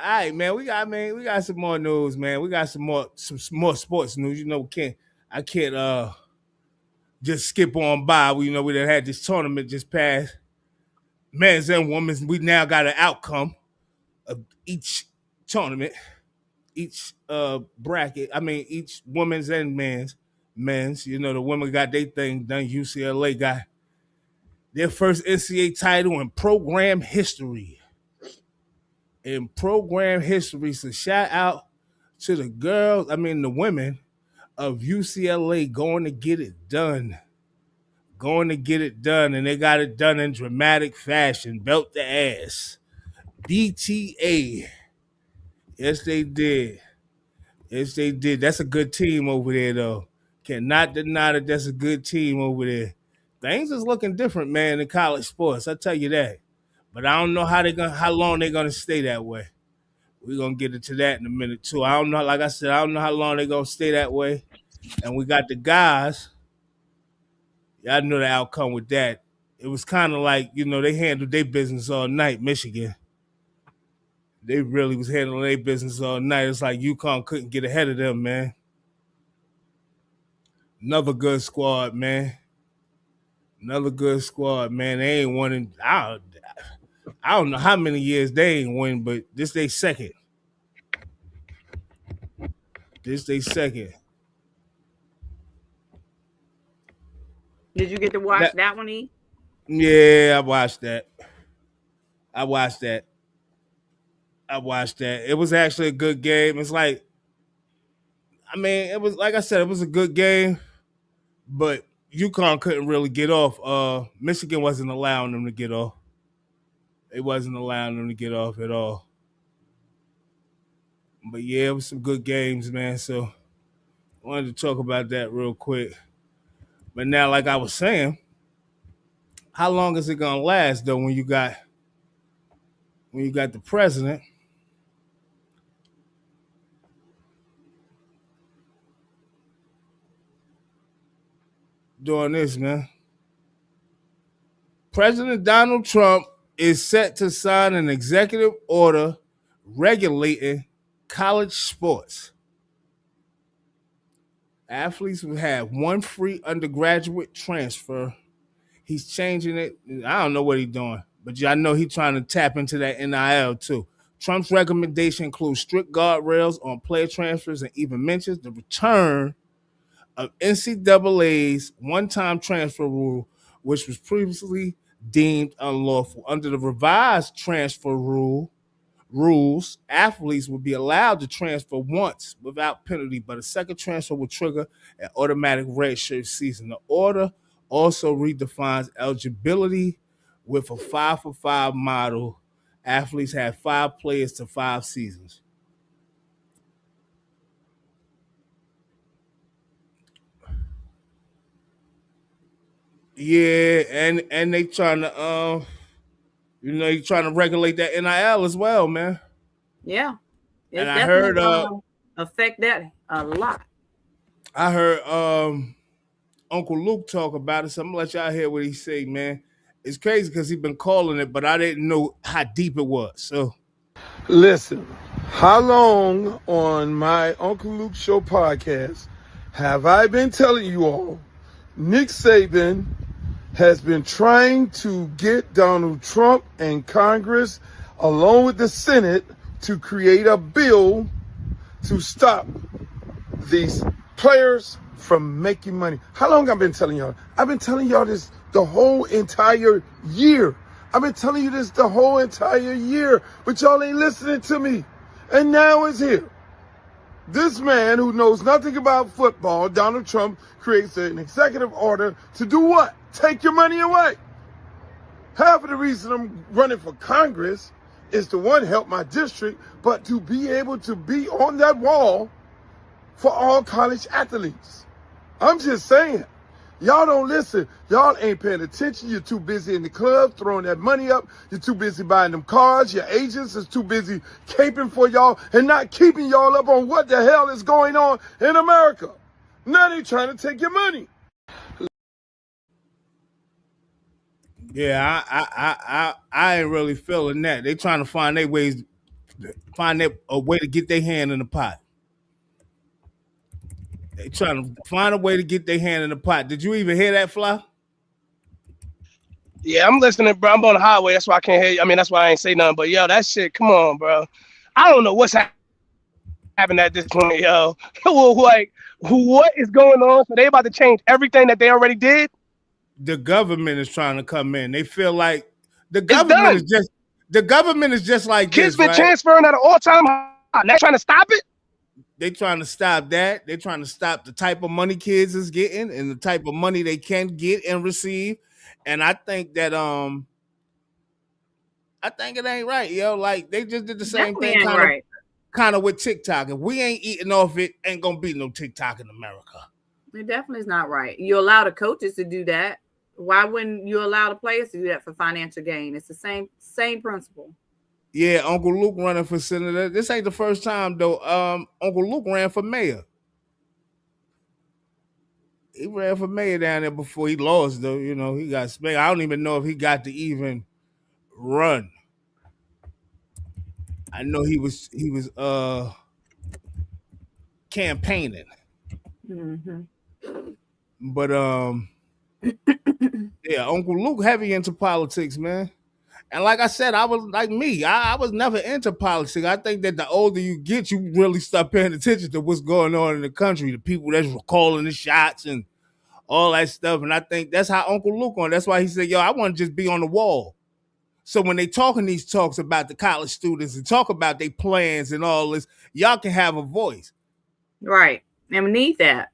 All right, man. We got some more news, man. We got some more sports news. I can't just skip on by. We done had this tournament just passed. Men's and women's. We now got an outcome of each tournament, each bracket. I mean, each women's and men's. The women got their thing done. UCLA got their first NCAA title in program history. So shout out to the the women of UCLA going to get it done. And they got it done in dramatic fashion. Belt the ass. BTA. Yes, they did. That's a good team over there, though. Cannot deny that that's a good team over there. Things is looking different, man, in college sports. I tell you that. But I don't know how long they're gonna stay that way. We're gonna get into that in a minute too. I don't know, like I said, I don't know how long they're gonna stay that way. And we got the guys. Y'all know the outcome with that. It was kind of like, they handled their business all night, Michigan. They really was handling their business all night. It's like UConn couldn't get ahead of them, man. Another good squad, man. They ain't won in, I don't know how many years they ain't win, but this they second. Did you get to watch that one, E? Yeah, I watched that. It was actually a good game. It's like, it was, like I said, it was a good game, but UConn couldn't really get off. Michigan wasn't allowing them to get off. It wasn't allowing them to get off at all. But yeah, it was some good games, man. So I wanted to talk about that real quick. But now, like I was saying, how long is it gonna last though when you got the president doing this, man? President Donald Trump is set to sign an executive order regulating college sports. Athletes will have one free undergraduate transfer. He's changing it. I don't know what he's doing, but I know he's trying to tap into that NIL too. Trump's recommendation includes strict guardrails on player transfers and even mentions the return of NCAA's one-time transfer rule, which was previously deemed unlawful. Under the revised transfer rules, athletes will be allowed to transfer once without penalty, but a second transfer will trigger an automatic redshirt season. The order also redefines eligibility with a 5-for-5 model. Athletes have 5 players to 5 seasons. Yeah, and they trying to you're trying to regulate that NIL as well, man. Yeah. It's and I heard affect that a lot. I heard Uncle Luke talk about it, so I'm gonna let y'all hear what he say, man. It's crazy because he's been calling it, but I didn't know how deep it was. So listen, how long on my Uncle Luke Show podcast have I been telling you all Nick Saban has been trying to get Donald Trump and Congress, along with the Senate, to create a bill to stop these players from making money. How long have I been telling y'all? I've been telling y'all this the whole entire year. I've been telling you this the whole entire year, but y'all ain't listening to me. And now it's here. This man who knows nothing about football, Donald Trump, creates an executive order to do what? Take your money away. Half of the reason I'm running for Congress is to, one, help my district, but to be able to be on that wall for all college athletes. I'm just saying. Y'all don't listen. Y'all ain't paying attention. You're too busy in the club throwing that money up. You're too busy buying them cars. Your agents is too busy caping for y'all and not keeping y'all up on what the hell is going on in America. Now they trying to take your money. Yeah, I ain't really feeling that. They trying to find their ways, a way to get their hand in the pot. They trying to find a way to get their hand in the pot. Did you even hear that, Fly? Yeah, I'm listening, bro. I'm on the highway. That's why I can't hear you. I mean, that's why I ain't say nothing. But yo, that shit, come on, bro. I don't know what's happening at this point, yo. Like, what is going on? So they about to change everything that they already did? The government is trying to come in. They feel like the It's government is done. just like Kids this, been right? transferring at an all-time high. Now trying to stop it? They trying to stop that. They trying to stop the type of money kids is getting and the type of money they can get and receive. And I think that I think it ain't right, yo. Like they just did the same Definitely thing ain't right. kind of with TikTok. If we ain't eating off it, ain't gonna be no TikTok in America. It definitely is not right. You allow the coaches to do that. Why wouldn't you allow the players to do that for financial gain? It's the same principle. Yeah, Uncle Luke running for senator. This ain't the first time though. Uncle Luke ran for mayor. He ran for mayor down there before he lost, though. You know, he got spanked. I don't even know if he got to even run. I know he was campaigning. Mm-hmm. But yeah, Uncle Luke heavy into politics, man. And like I said, I was like me. I was never into politics. I think that the older you get, you really start paying attention to what's going on in the country, the people that's calling the shots and all that stuff. And I think that's how Uncle Luke on. That's why he said, yo, I want to just be on the wall. So when they talking these talks about the college students and talk about their plans and all this, y'all can have a voice. Right. And we need that.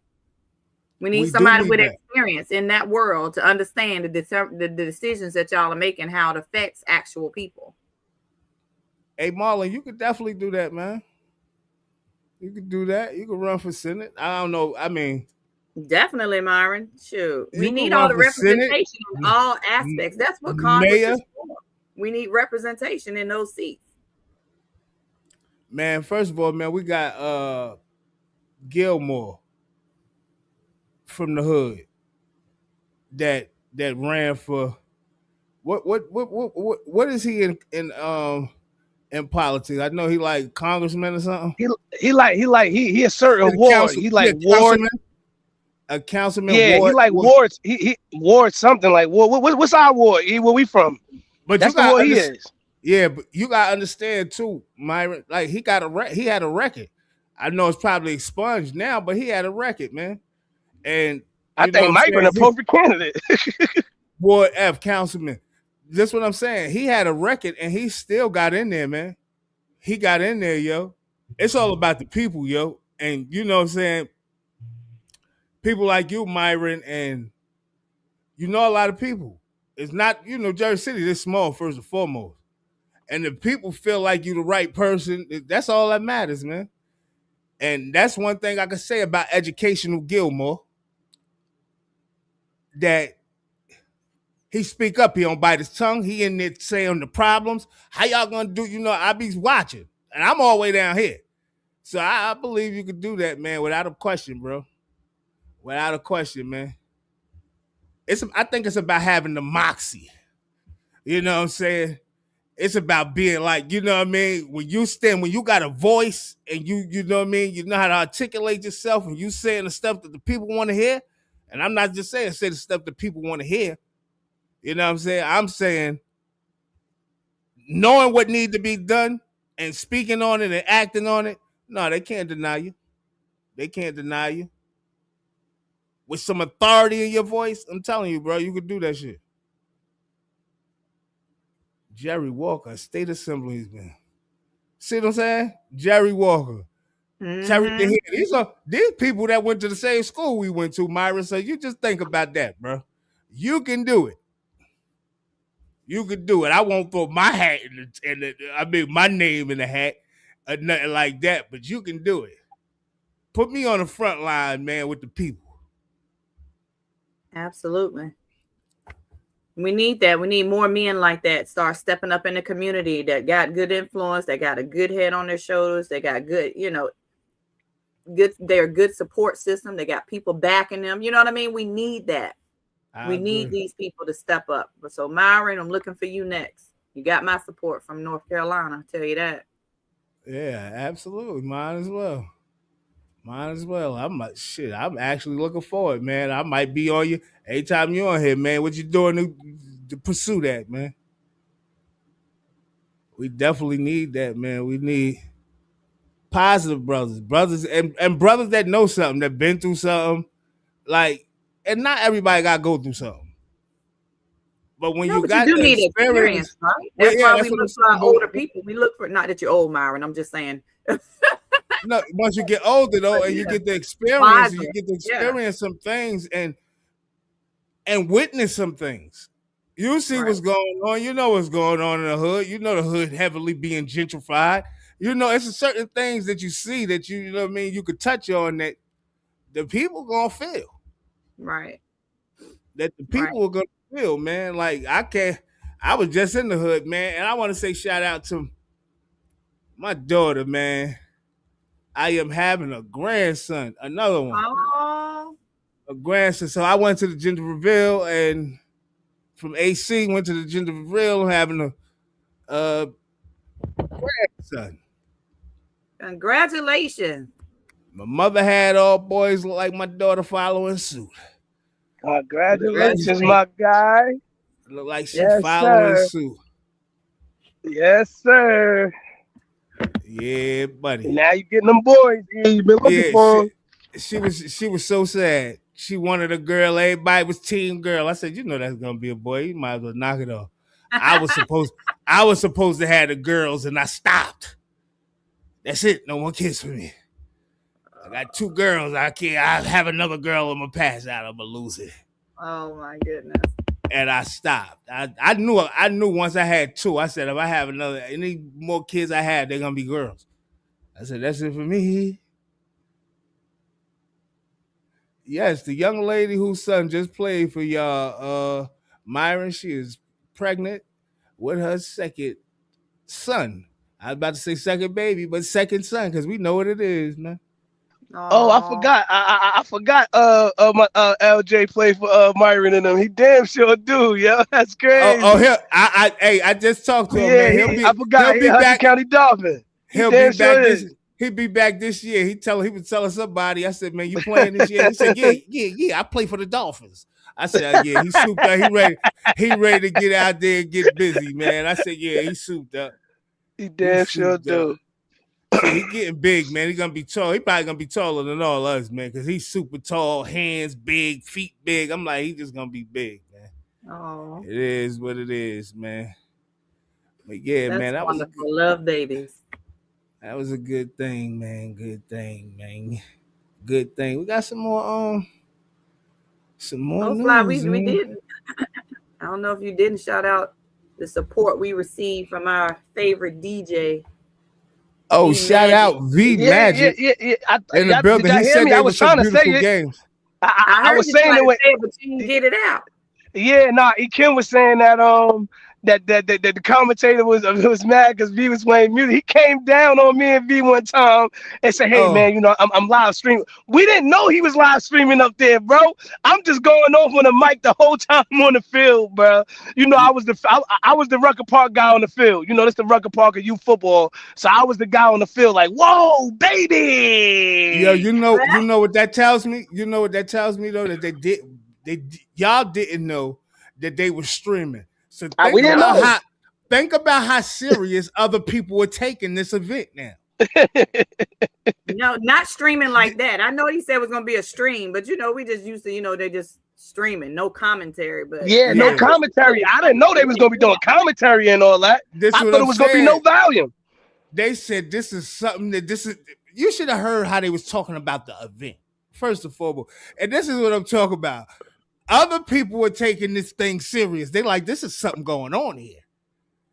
We need somebody with experience in that world to understand the decisions that y'all are making, how it affects actual people. Hey, Marlon, you could definitely do that, man. You could do that. You could run for Senate. I don't know. I mean, definitely, Myron. Shoot. We need all the representation in all aspects. That's what Congress is for. We need representation in those seats. Man, first of all, man, we got Gilmore from the hood that ran for what is he in politics? I know he like congressman or something. He a certain ward. He like ward. A councilman. Yeah, ward, he like wards. He ward something like what's our ward? Where we from? But that's the ward he is. Yeah, but you gotta understand too, Myron. Like he had a record. I know it's probably expunged now, but he had a record, man. And I think Myron a perfect candidate. Ward F, councilman. That's what I'm saying. He had a record and he still got in there, man. He got in there, yo. It's all about the people, yo. And you know what I'm saying? People like you, Myron, and you know a lot of people. It's not, Jersey City is small, first and foremost. And if people feel like you're the right person, that's all that matters, man. And that's one thing I can say about Educational Gilmore, that he speak up. He don't bite his tongue. He in there saying the problems. How y'all gonna do? I be watching, and I'm all the way down here. So I believe you could do that, man, without a question, bro. Without a question, man. I think it's about having the moxie. You know what I'm saying? It's about being like, you know what I mean? When you got a voice and you know what I mean? You know how to articulate yourself and you saying the stuff that the people want to hear. And I'm not just saying say the stuff that people want to hear. You know what I'm saying? I'm saying knowing what needs to be done and speaking on it and acting on it. No, they can't deny you. They can't deny you. With some authority in your voice, I'm telling you, bro, you could do that shit. Jerry Walker, state assemblyman. See what I'm saying? Jerry Walker. Mm-hmm. These people that went to the same school we went to, Myra. So you just think about that, bro. You can do it. You can do it. I won't throw my hat my name in the hat or nothing like that, but you can do it. Put me on the front line, man, with the people. Absolutely. We need that. We need more men like that start stepping up in the community that got good influence, that got a good head on their shoulders, they got good, they're a good support system. They got people backing them. You know what I mean? We need that. We need these people to step up. So Myron, I'm looking for you next. You got my support from North Carolina, I'll tell you that. Yeah, absolutely. Mine as well. I'm actually looking forward, man. I might be on you anytime you're on here, man. What you doing to pursue that, man? We definitely need that, man. We need positive brothers and brothers that know something, that been through something. Like, and not everybody got to go through something. But when you got you do the need experience, right? That's why we look for our older people. We look for, not that you're old, Myron. I'm just saying. No, once you get older though, and you get the experience, some things and witness some things. You see what's going on. You know what's going on in the hood. You know the hood heavily being gentrified. You know, it's certain things that you see that you know what I mean, you could touch on that the people gonna feel. Right. That the people are gonna feel, man. Like I was just in the hood, man, and I want to say shout out to my daughter, man. I am having a grandson, another one. Oh. A grandson. So I went to the gender reveal, and from AC went to the gender reveal, having a grandson. Congratulations. My mother had all boys, look like my daughter following suit. Congratulations, my guy. Look like she's following suit. Yes, sir. Yeah, buddy. Now you getting them boys. You've been looking for them. She was so sad. She wanted a girl. Everybody was team girl. I said, you know that's gonna be a boy. You might as well knock it off. I was supposed to have the girls, and I stopped. That's it. No more kids for me. I got 2 girls. I can't. I have another girl. I'm gonna pass out. I'm gonna lose it. Oh my goodness. And I stopped. I knew once I had 2. I said if I have any more kids I had, they're gonna be girls. I said that's it for me. Yes, the young lady whose son just played for y'all, Myron, she is pregnant with her second son. I was about to say second baby, but second son, because we know what it is, man. Oh, I forgot. I forgot. My LJ played for Myron and them. He damn sure do. Yo, that's crazy. Here. I just talked to him, man. I forgot. He'll be back. County Dolphin. He'll be back. He'll be back this year. He was telling somebody. I said, man, you playing this year? He said, yeah. I play for the Dolphins. I said, yeah. He souped up. He ready to get out there and get busy, man. I said, yeah. He souped up. He damn sure do. So he getting big, man. He gonna be tall. He probably gonna be taller than all us, man, because he's super tall, hands big, feet big. I'm like, he just gonna be big, man. Oh, it is what it is, man. But yeah, that's man, that wonderful. Love babies. That was a good thing, man. Good thing, man. Good thing. We got some more news. We did. I don't know if you didn't shout out the support we received from our favorite DJ. Oh, shout out V Magic. Yeah. In the building. He said I was trying to say it. Games. I was saying it, but you didn't get it out. Yeah, Kim was saying that that the commentator was mad because V was playing music. He came down on me and V one time and said, "Hey man, I'm live streaming." We didn't know he was live streaming up there, bro. I'm just going off on the mic the whole time on the field, bro. I was the Rucker Park guy on the field. That's the Rucker Park of youth football. So I was the guy on the field, like, "Whoa, baby!" Yeah, you know what that tells me. You know what that tells me though, that y'all didn't know that they were streaming. So think about how serious other people were taking this event now. No, not streaming like that. I know he said it was going to be a stream, but we just used to, they just streaming, no commentary. But no commentary. I didn't know they was gonna be doing commentary and all that. I thought it was gonna be no volume. They said this is something that you should have heard how they was talking about the event, first and foremost. And this is what I'm talking about. Other people were taking this thing serious. They like, this is something going on here.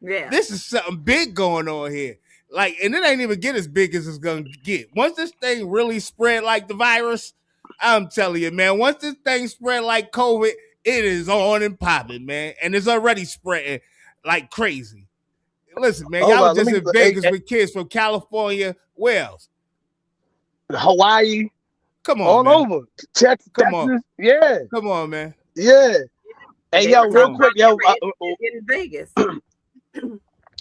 Yeah. This is something big going on here. Like, and it ain't even get as big as it's gonna get. Once this thing really spread like the virus, I'm telling you, man, once this thing spread like COVID, it is on and popping, man. And it's already spreading like crazy. Listen, man, y'all was just in Vegas with kids from California. Where else? Hawaii. Come on, all man. over. Texas. On. Yeah. Come on, man. Yeah. Hey, yo, real quick, yo. In Vegas.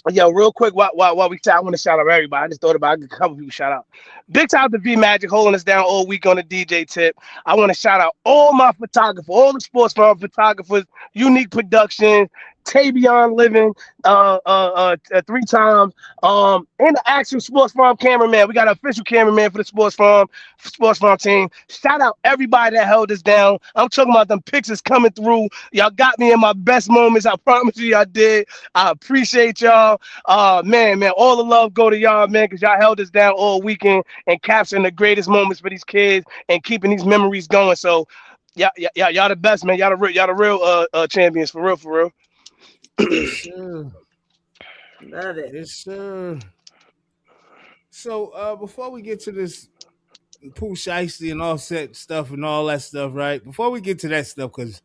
Yo, real quick, while we I want to shout out everybody. I just thought about a couple people shout out. Big shout out to V Magic holding us down all week on the DJ tip. I want to shout out all my photographers, all the sports farm photographers, Unique Productions, Tavion Living, 3 times, and the actual sports farm cameraman. We got an official cameraman for the sports farm team. Shout out everybody that held us down. I'm talking about them pictures coming through. Y'all got me in my best moments. I promise you, I did. I appreciate y'all. Man, all the love go to y'all, man, because y'all held us down all weekend and capturing the greatest moments for these kids and keeping these memories going. So, y'all the best, man. Y'all the real champions, for real. Yes, sir. Love it. Yes, sir. So before we get to this Pooh Shiesty and Offset stuff and all that stuff, right? Before we get to that stuff, because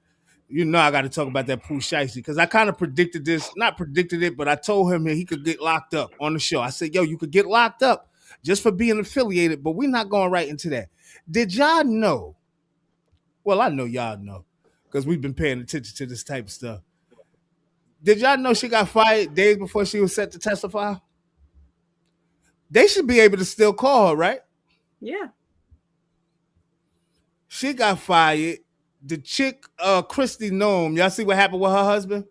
you know I got to talk about that Pooh Shiesty, because I kind of predicted this, not predicted it, but I told him that he could get locked up on the show. I said, yo, you could get locked up just for being affiliated, but we're not going right into that. Did y'all know? Well, I know y'all know, because we've been paying attention to this type of stuff. Did y'all know she got fired days before she was set to testify? They should be able to still call her, right? Yeah. She got fired. The chick, Christy Nome, y'all see what happened with her husband?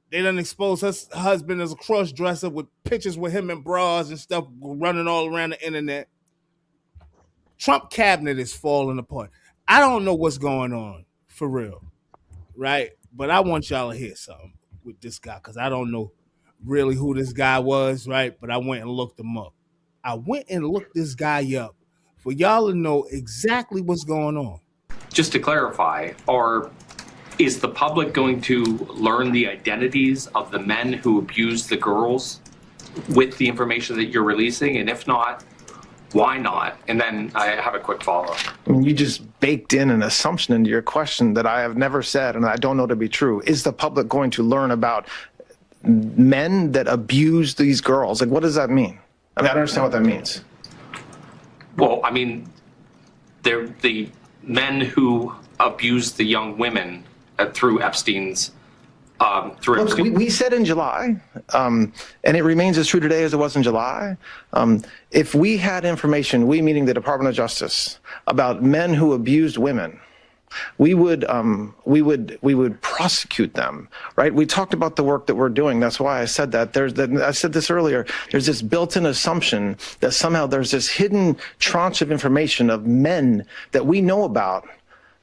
They done exposed her husband as a cross-dresser with pictures with him in bras and stuff running all around the internet. Trump cabinet is falling apart. I don't know what's going on, for real, right? But I want y'all to hear something with this guy, because I don't know really who this guy was, right? But I went and looked him up. I went and looked this guy up for y'all to know exactly what's going on. Just to clarify, is the public going to learn the identities of the men who abused the girls with the information that you're releasing? And if not, why not? And then I have a quick follow-up. You just baked in an assumption into your question that I have never said and I don't know to be true. Is the public going to learn about men that abuse these girls? Like, what does that mean? I mean, I don't understand what that means. Well, I mean, they're the men who abused the young women through Epstein's. Look, we said in July, and it remains as true today as it was in July. If we had information, we meaning the Department of Justice, about men who abused women, we would prosecute them, right? We talked about the work that we're doing. That's why I said that. I said this earlier. There's this built-in assumption that somehow there's this hidden tranche of information of men that we know about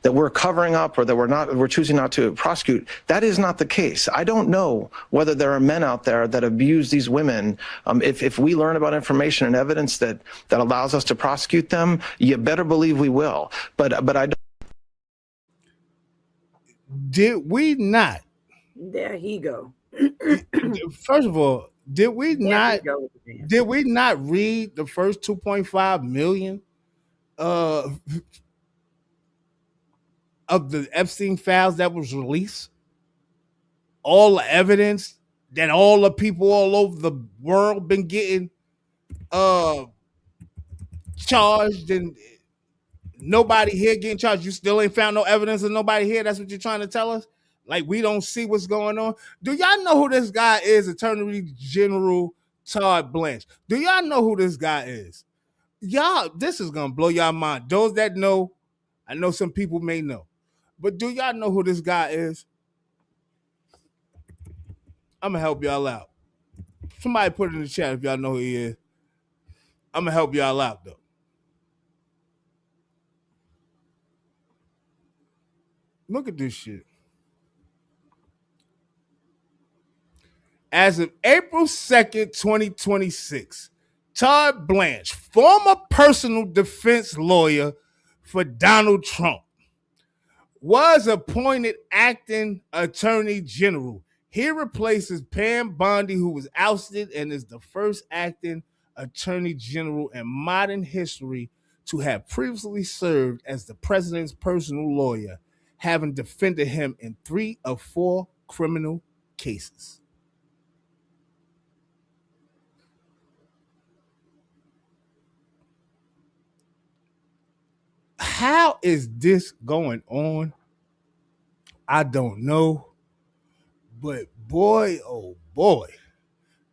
that we're covering up or that we're choosing not to prosecute. That is not the case. I don't know whether there are men out there that abuse these women. If we learn about information and evidence that allows us to prosecute them, you better believe we will. But I don't. Did we not? There he go. First of all, did we not read the first 2.5 million of the Epstein files that was released? All the evidence that all the people all over the world been getting charged, and nobody here getting charged. You still ain't found no evidence of nobody here. That's what you're trying to tell us? Like we don't see what's going on? Do y'all know who this guy is, Attorney General Todd Blanche? Do y'all know who this guy is? Y'all, this is gonna blow y'all mind. Those that know, I know some people may know. But do y'all know who this guy is? I'm going to help y'all out. Somebody put it in the chat if y'all know who he is. I'm going to help y'all out, though. Look at this shit. As of April 2nd, 2026, Todd Blanche, former personal defense lawyer for Donald Trump, was appointed acting attorney general. He replaces Pam Bondi, who was ousted, and is the first acting attorney general in modern history to have previously served as the president's personal lawyer, having defended him in 3 of 4 criminal cases. How is this going on? I don't know. But boy, oh boy.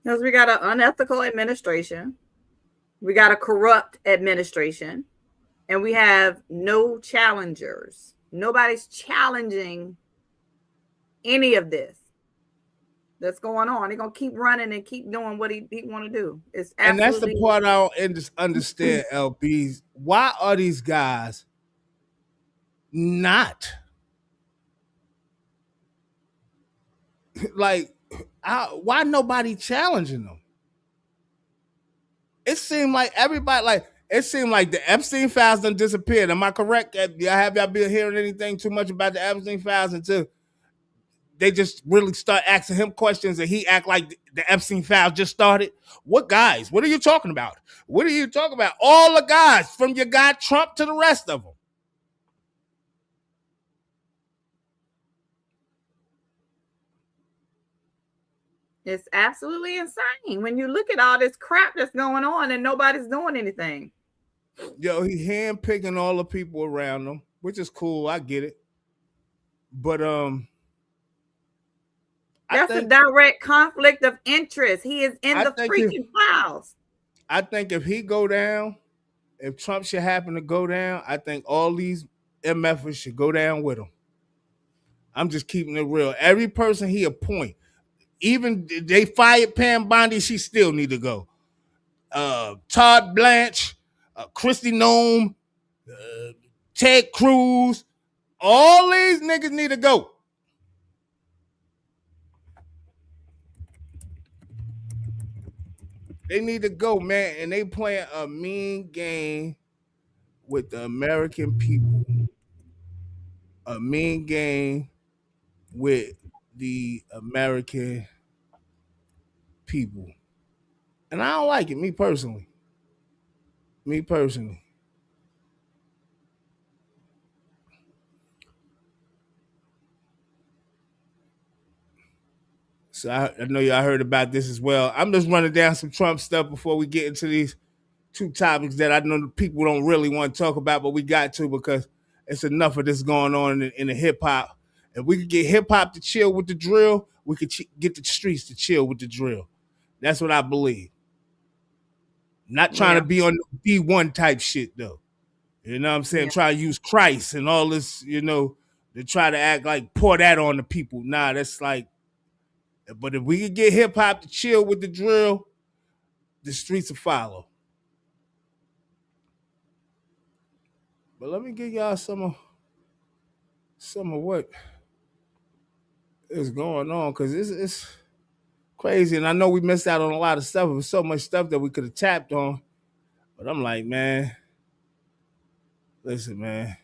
Because we got an unethical administration. We got a corrupt administration. And we have no challengers. Nobody's challenging any of this that's going on. They're going to keep running and keep doing what he want to do. And that's the part I don't understand, LBs. Why are these guys not like, why nobody challenging them? It seemed like everybody, it seemed like the Epstein files done disappeared. Am I correct? Have y'all been hearing anything too much about the Epstein files until they just really start asking him questions and he act like the Epstein files just started? What guys? What are you talking about? What are you talking about? All the guys, from your guy Trump to the rest of them. It's absolutely insane when you look at all this crap that's going on and nobody's doing anything. Yo, he handpicking all the people around him, which is cool. I get it. But that's a direct conflict of interest. He is in the freaking files. I think if he go down, if Trump should happen to go down, I think all these MFers should go down with him. I'm just keeping it real. Every person he appoint, even they fired Pam Bondi, she still need to go. Todd Blanche, Kristi Noem, Ted Cruz, all these niggas need to go. They need to go, man, and they playing a mean game with the American people. A mean game with the American people. And I don't like it, me personally. So I know y'all heard about this as well. I'm just running down some Trump stuff before we get into these 2 topics that I know the people don't really want to talk about, but we got to because it's enough of this going on in the hip hop. If we could get hip hop to chill with the drill, we could get the streets to chill with the drill. That's what I believe. Not trying to be on the B1 type shit though. You know what I'm saying? Yeah. Try to use Christ and all this, to try to act like pour that on the people. Nah, that's like, but if we could get hip hop to chill with the drill, the streets will follow. But let me give y'all some of what is going on, because it's crazy. And I know we missed out on a lot of stuff. There was so much stuff that we could have tapped on. But I'm like, man, listen, man.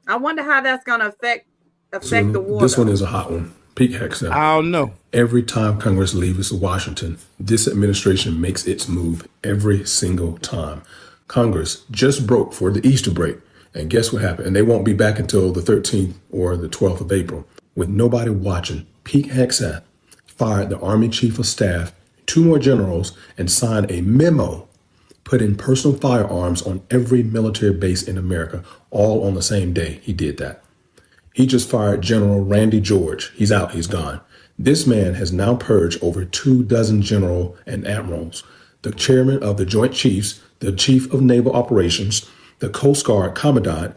I wonder how that's going to affect the war. This one is a hot one. Pete Hexel. I don't know. Every time Congress leaves Washington, this administration makes its move every single time. Congress just broke for the Easter break. And guess what happened? And they won't be back until the 13th or the 12th of April. With nobody watching, Pete Hexel fired the Army Chief of Staff, 2 more generals, and signed a memo putting personal firearms on every military base in America, all on the same day he did that. He just fired General Randy George. He's out, he's gone. This man has now purged over 24 generals and admirals, the chairman of the Joint Chiefs, the chief of naval operations, the Coast Guard commandant,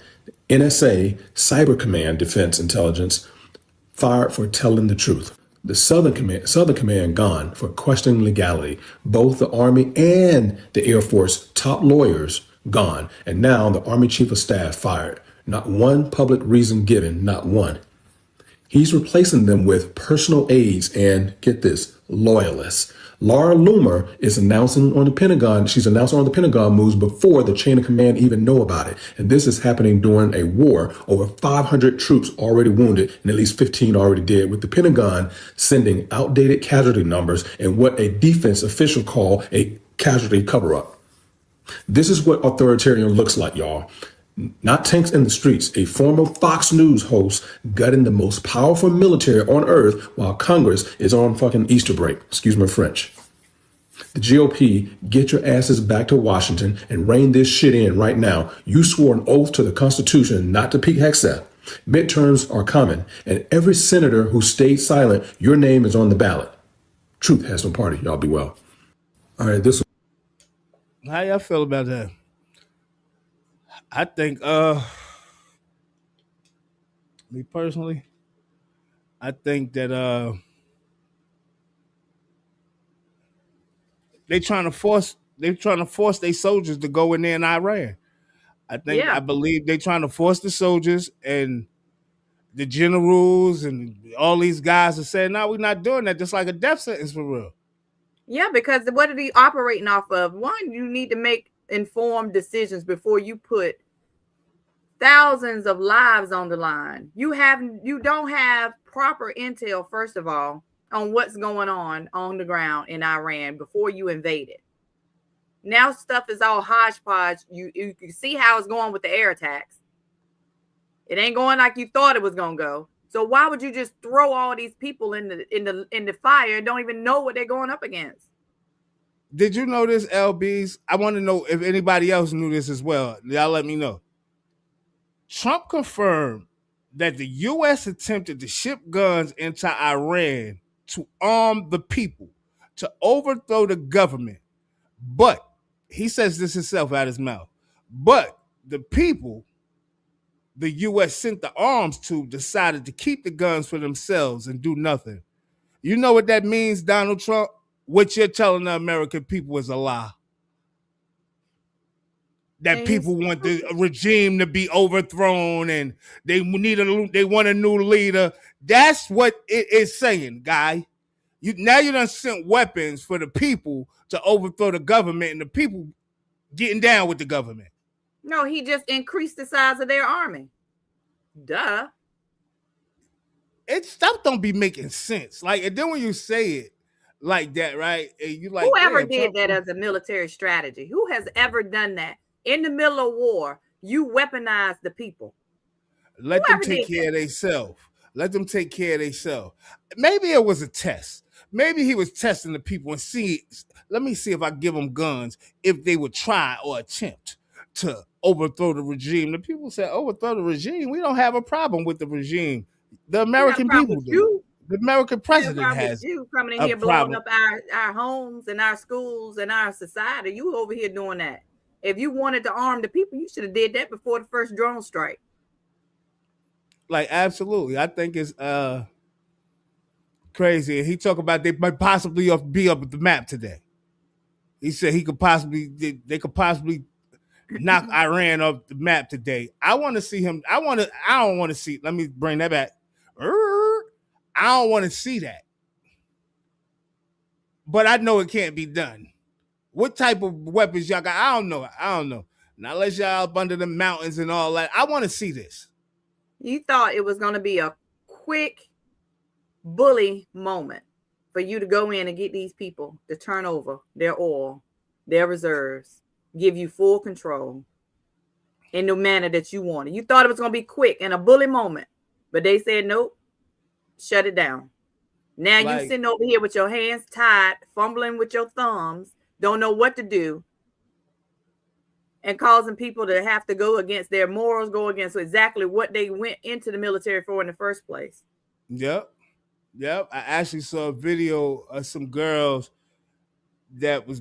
NSA, Cyber Command Defense Intelligence, fired for telling the truth. The Southern Command gone for questioning legality. Both the Army and the Air Force top lawyers gone. And now the Army Chief of Staff fired. Not one public reason given, not one. He's replacing them with personal aides and, get this, loyalists. Laura Loomer is announcing on the Pentagon, she's announcing on the Pentagon moves before the chain of command even know about it. And this is happening during a war. Over 500 troops already wounded and at least 15 already dead, with the Pentagon sending outdated casualty numbers and what a defense official call a casualty cover-up. This is what authoritarian looks like, y'all. Not tanks in the streets. A former Fox News host gutting the most powerful military on earth while Congress is on fucking Easter break. Excuse my French. The GOP, get your asses back to Washington and rein this shit in right now. You swore an oath to the Constitution not to peak Hexeth. Midterms are coming, and every senator who stayed silent, your name is on the ballot. Truth has no party. Y'all be well. All right, this. How y'all feel about that? I think, me personally, I think that they're trying to force their soldiers to go in there in Iran. I believe they're trying to force the soldiers, and the generals and all these guys are saying, no, we're not doing that. Just like a death sentence for real. Yeah, because what are they operating off of? One, you need to make informed decisions before you put thousands of lives on the line. You don't have proper intel, first of all, on what's going on the ground in Iran before you invade it. Now stuff is all hodgepodge. You can see how it's going with the air attacks. It ain't going like you thought it was gonna go. So why would you just throw all these people in the fire and don't even know what they're going up against? Did you know this, LBs? I want to know if anybody else knew this as well. Y'all let me know. Trump confirmed that the U.S. attempted to ship guns into Iran to arm the people, to overthrow the government. But he says this himself out his mouth. But the people the U.S. sent the arms to decided to keep the guns for themselves and do nothing. You know what that means, Donald Trump? What you're telling the American people is a lie. That people want the regime to be overthrown and they want a new leader. That's what it is saying, guy. You done sent weapons for the people to overthrow the government, and the people getting down with the government. No, he just increased the size of their army. Duh. Stuff don't be making sense. Like, and then when you say it like that, right? And you like, whoever did that as a military strategy? Who has ever done that? In the middle of war, you weaponize the people. Let them take care of themselves. Let them take care of themselves. Maybe it was a test. Maybe he was testing the people and let me see if I give them guns if they would try or attempt to overthrow the regime. The people said, overthrow the regime? We don't have a problem with the regime. The American people do. The American president has you coming in here blowing up our homes and our schools and our society. You over here doing that. If you wanted to arm the people, you should have did that before the first drone strike. Like, absolutely. I think it's crazy. He talked about they might possibly be up at the map today. He said they could possibly knock Iran off the map today. I want to see him. I don't want to see. Let me bring that back. I don't want to see that. But I know it can't be done. What type of weapons y'all got? I don't know. Now let's y'all up under the mountains and all that. I want to see this. You thought it was going to be a quick bully moment for you to go in and get these people to turn over their oil, their reserves, give you full control in the manner that you wanted. You thought it was going to be quick and a bully moment, but they said, nope, shut it down. Now you sitting over here with your hands tied, fumbling with your thumbs, don't know what to do, and causing people to have to go against their morals, go against exactly what they went into the military for in the first place. Yep. I actually saw a video of some girls that was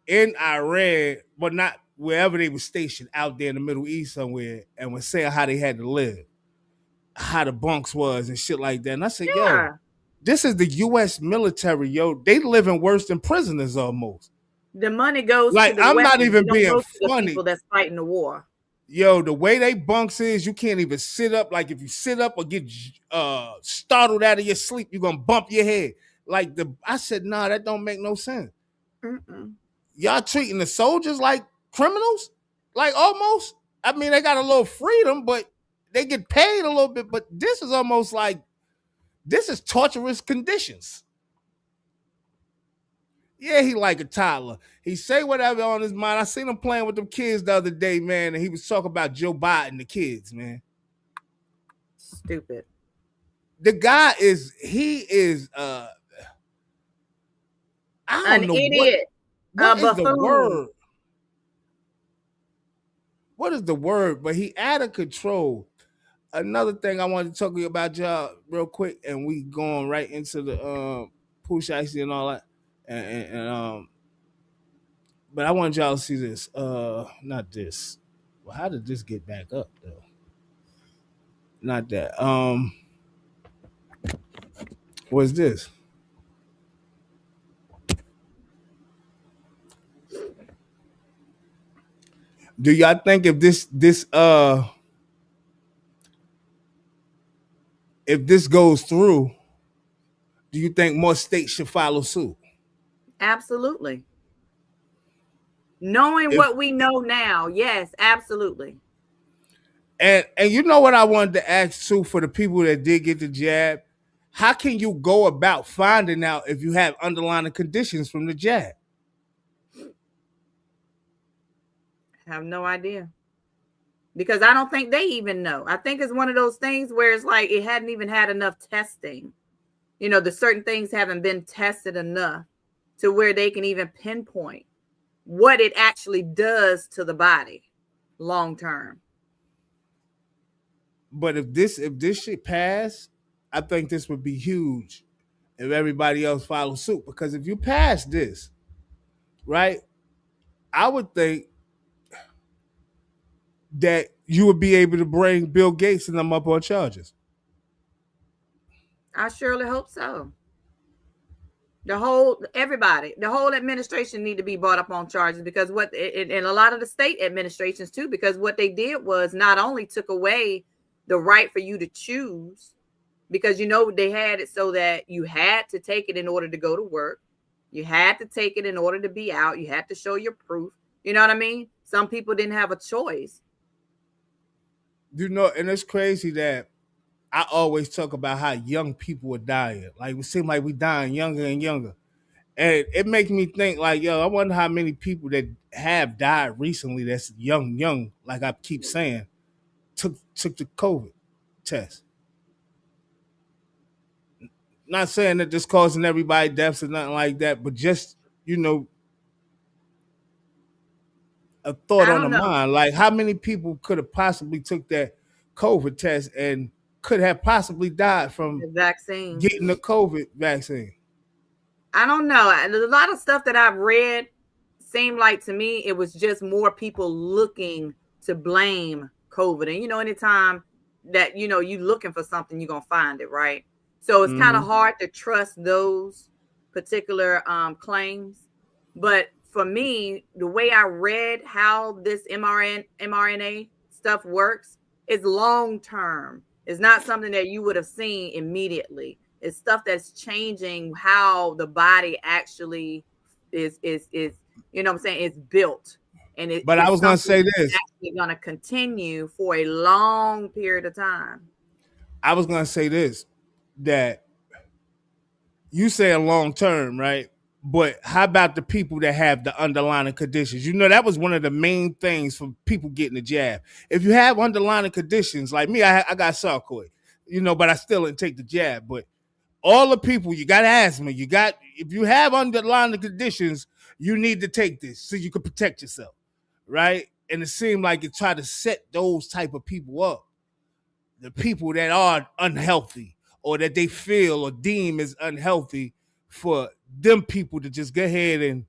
in Iran, but not wherever they were stationed, out there in the Middle East somewhere, and was saying how they had to live, how the bunks was and shit like that. And I said, yo, this is the U.S. military, yo. They living worse than prisoners almost. The money goes like, to the I'm weapons. not even being funny. funny. The people that's fighting the war. Yo, the way they bunks is, you can't even sit up. Like if you sit up or get startled out of your sleep, you're gonna bump your head. Like I said, nah, that don't make no sense. Mm-mm. Y'all treating the soldiers like criminals, like almost. I mean, they got a little freedom, but they get paid a little bit. But this is almost like this is torturous conditions. Yeah, he like a toddler. He say whatever on his mind. I seen him playing with them kids the other day, man, and he was talking about Joe Biden, the kids, man. Stupid. The guy is I don't An know idiot. what is the buffoon. word. What is the word? But he out of control. Another thing I wanted to talk to you about, y'all, real quick, and we going right into the Pooh Shiesty and all that. And but I want y'all to see this. Not this. Well, how did this get back up though? Not that. What's this? Do y'all think if this goes through, do you think more states should follow suit? Absolutely. Knowing what we know now, yes, absolutely. And you know what I wanted to ask too, for the people that did get the jab, how can you go about finding out if you have underlying conditions from the jab? I have no idea. Because I don't think they even know. I think it's one of those things where it's like it hadn't even had enough testing. You know, the certain things haven't been tested enough to where they can even pinpoint what it actually does to the body long term. But if this shit pass, I think this would be huge if everybody else follows suit. Because if you pass this, right, I would think that you would be able to bring Bill Gates and them up on charges. I surely hope so. The whole administration need to be brought up on charges, because and a lot of the state administrations too, because what they did was not only took away the right for you to choose, because they had it so that you had to take it in order to go to work, you had to take it in order to be out, you had to show your proof. You know what I mean? Some people didn't have a choice. And it's crazy that I always talk about how young people are dying. Like, it seems like we dying younger and younger. And it makes me think, like, yo, I wonder how many people that have died recently that's young, like I keep saying, took the COVID test. Not saying that this causing everybody deaths or nothing like that, but just, a thought on the mind. Like, how many people could have possibly took that COVID test and could have possibly died from the vaccine, getting the COVID vaccine? I don't know. A lot of stuff that I've read seemed like, to me, it was just more people looking to blame COVID. And, anytime that, you looking for something, you're going to find it, right? So it's kind of hard to trust those particular claims. But for me, the way I read how this mRNA stuff works is long term. It's not something that you would have seen immediately. It's stuff that's changing how the body actually is what I'm saying, it's built. And but I was going to say this. It's actually going to continue for a long period of time. I was going to say this, that you say a long term, right? But how about the people that have the underlying conditions? That was one of the main things for people getting the jab. If you have underlying conditions, like me, I got sarcoid, but I still didn't take the jab. But all the people, you got asthma, if you have underlying conditions, you need to take this so you can protect yourself, right? And it seemed like it tried to set those type of people up. The people that are unhealthy or that they feel or deem as unhealthy, for them people to just go ahead and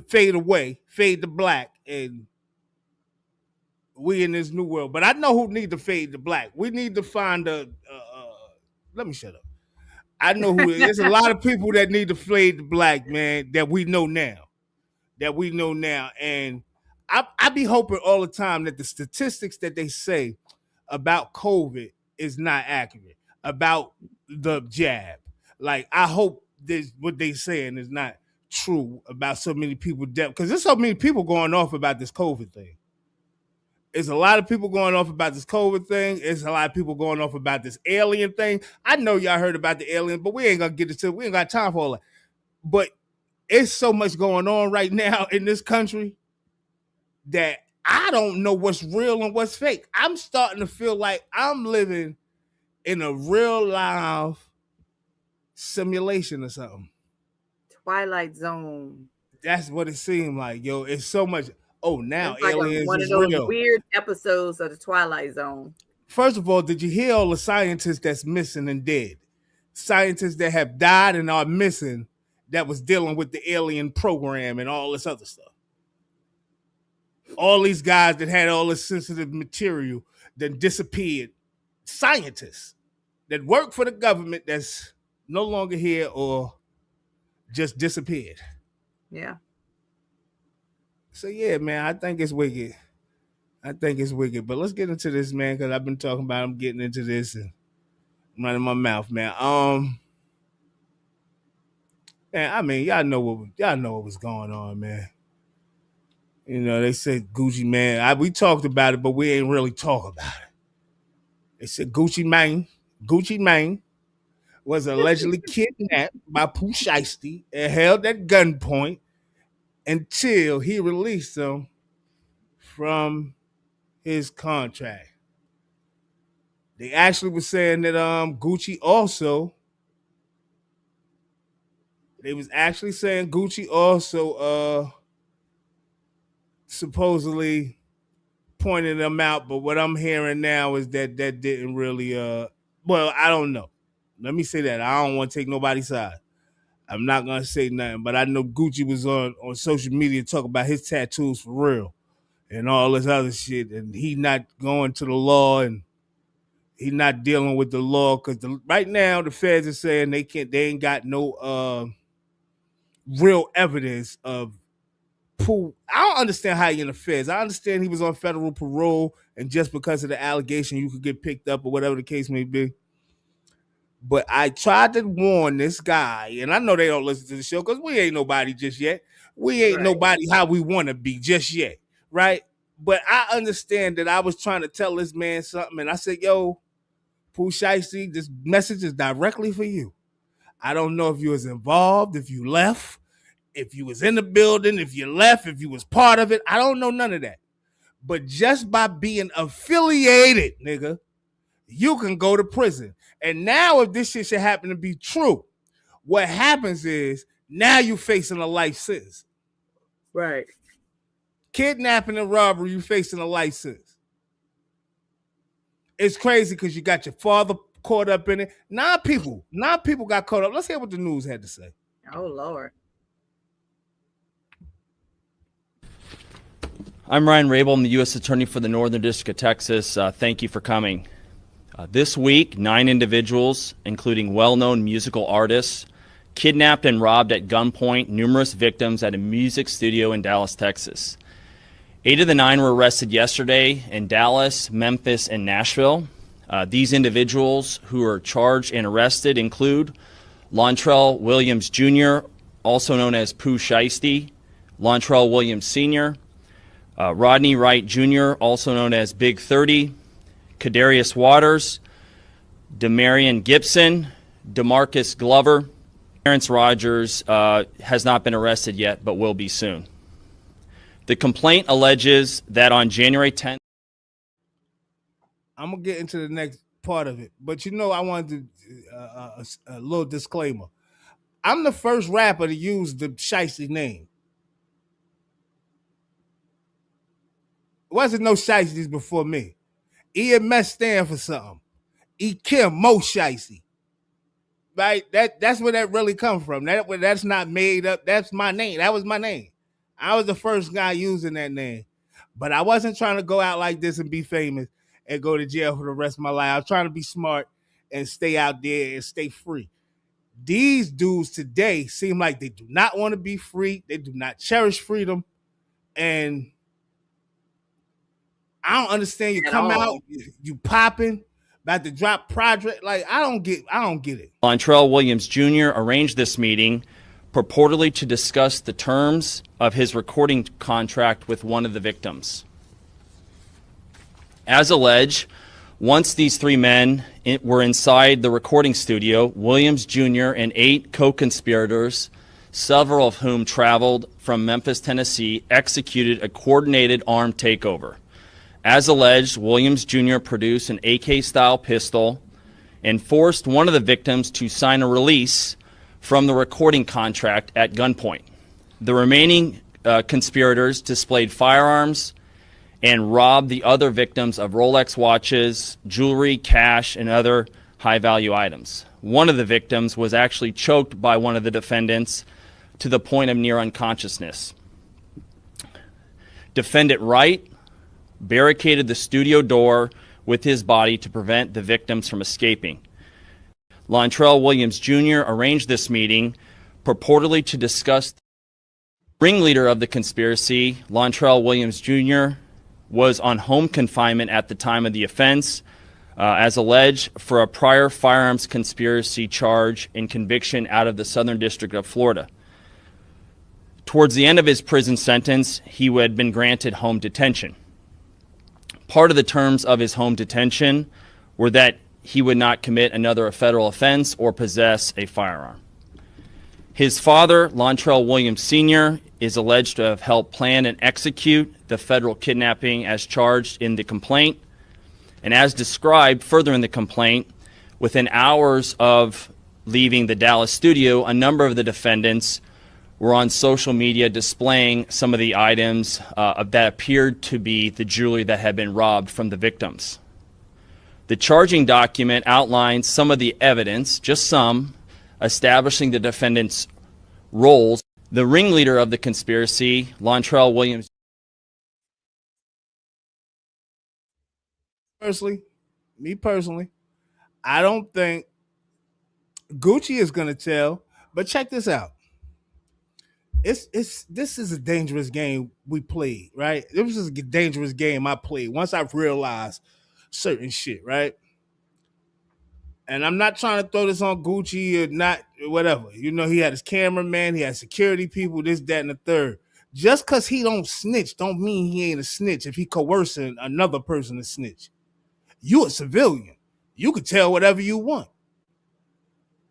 fade away, fade to black, and we in this new world. But I know who need to fade to black. We need to find let me shut up. I know who. There's a lot of people that need to fade to black, man, that we know now. And I be hoping all the time that the statistics that they say about COVID is not accurate about the jab. Like I hope this what they saying is not true about so many people dead because there's so many people going off about this COVID thing. There's a lot of people going off about this COVID thing. There's a lot of people going off about this alien thing. I know y'all heard about the alien, but we ain't gonna get into it. We ain't got time for all that. But it's so much going on right now in this country that I don't know what's real and what's fake. I'm starting to feel like I'm living in a real life simulation or something. Twilight Zone. That's what it seemed like, yo. It's so much. Oh, now it's like aliens one is of those real. Weird episodes of the Twilight Zone. First of all, did you hear all the scientists that's missing and dead? Scientists that have died and are missing that was dealing with the alien program and all this other stuff. All these guys that had all this sensitive material that disappeared. Scientists that work for the government that's no longer here or just disappeared. Yeah. So yeah, man, I think it's wicked. But let's get into this, man, because I've been talking about I'm getting into this and I'm running my mouth, man. Man, I mean, y'all know what was going on, man. You know, they said Gucci man. We talked about it, but we ain't really talk about it. They said Gucci Mane was allegedly kidnapped by Pooh Shiesty and held at gunpoint until he released him from his contract. They actually were saying that Gucci also supposedly pointed them out, but what I'm hearing now is that didn't really well, I don't know. Let me say that. I don't want to take nobody's side. I'm not gonna say nothing, but I know Gucci was on social media talking about his tattoos for real and all this other shit, and he not going to the law and he not dealing with the law because right now the feds are saying they ain't got no real evidence of Pooh. I don't understand how he in the feds. I understand he was on federal parole, and just because of the allegation, you could get picked up or whatever the case may be. But I tried to warn this guy, and I know they don't listen to the show because we ain't nobody just yet. We ain't nobody how we want to be just yet, right? But I understand that I was trying to tell this man something, and I said, yo, Pooh Shiesty, this message is directly for you. I don't know if you was involved, if you left, if you was in the building, if you left, if you was part of it. I don't know none of that. But just by being affiliated, nigga, you can go to prison. And now if this shit should happen to be true, what happens is now you facing a life sentence. Right. Kidnapping and robbery, you facing a life sentence. It's crazy because you got your father caught up in it. 9 people got caught up. Let's hear what the news had to say. Oh, Lord. I'm Ryan Rabel. I'm the U.S. Attorney for the Northern District of Texas. Thank you for coming. This week, 9 individuals, including well-known musical artists, kidnapped and robbed at gunpoint numerous victims at a music studio in Dallas, Texas. 8 of the 9 were arrested yesterday in Dallas, Memphis, and Nashville. These individuals who are charged and arrested include Lontrell Williams Jr., also known as Pooh Shiesty, Lontrell Williams Sr., Rodney Wright Jr., also known as Big 30, Kadarius Waters, Demarion Gibson, DeMarcus Glover. Terrence Rogers has not been arrested yet, but will be soon. The complaint alleges that on January 10th... I'm going to get into the next part of it, but I wanted a little disclaimer. I'm the first rapper to use the Shiesty name. Wasn't no Shiesties before me. EMS stand for something. E. Kim Mo Shiesty. Right? That's where that really come from. That's not made up. That's my name. That was my name. I was the first guy using that name. But I wasn't trying to go out like this and be famous and go to jail for the rest of my life. I was trying to be smart and stay out there and stay free. These dudes today seem like they do not want to be free. They do not cherish freedom. And I don't understand. You At come out, all. you popping, about to drop project. Like I don't get it. Lontrell Williams Jr. arranged this meeting purportedly to discuss the terms of his recording contract with one of the victims. As alleged, once these three men were inside the recording studio, Williams Jr. and 8 co-conspirators, several of whom traveled from Memphis, Tennessee, executed a coordinated armed takeover. As alleged, Williams Jr. produced an AK-style pistol and forced one of the victims to sign a release from the recording contract at gunpoint. The remaining conspirators displayed firearms and robbed the other victims of Rolex watches, jewelry, cash, and other high-value items. One of the victims was actually choked by one of the defendants to the point of near unconsciousness. Defendant Wright barricaded the studio door with his body to prevent the victims from escaping. Lontrell Williams Jr. arranged this meeting purportedly to discuss the ringleader of the conspiracy. Lontrell Williams Jr. was on home confinement at the time of the offense, as alleged, for a prior firearms conspiracy charge and conviction out of the Southern District of Florida. Towards the end of his prison sentence, he had been granted home detention. Part of the terms of his home detention were that he would not commit another federal offense or possess a firearm. His father, Lontrell Williams Sr., is alleged to have helped plan and execute the federal kidnapping as charged in the complaint. And as described further in the complaint, within hours of leaving the Dallas studio, a number of the defendants were on social media displaying some of the items that appeared to be the jewelry that had been robbed from the victims. The charging document outlines some of the evidence, just some, establishing the defendants' roles. The ringleader of the conspiracy, Lontrell Williams. Me personally, I don't think Gucci is going to tell, but check this out. This is a dangerous game we played, right? This is a dangerous game I played once I've realized certain shit, right? And I'm not trying to throw this on Gucci or not, whatever. You know, he had his cameraman, he had security people, this, that, and the third. Just because he don't snitch don't mean he ain't a snitch if he coercing another person to snitch. You a civilian. You could tell whatever you want.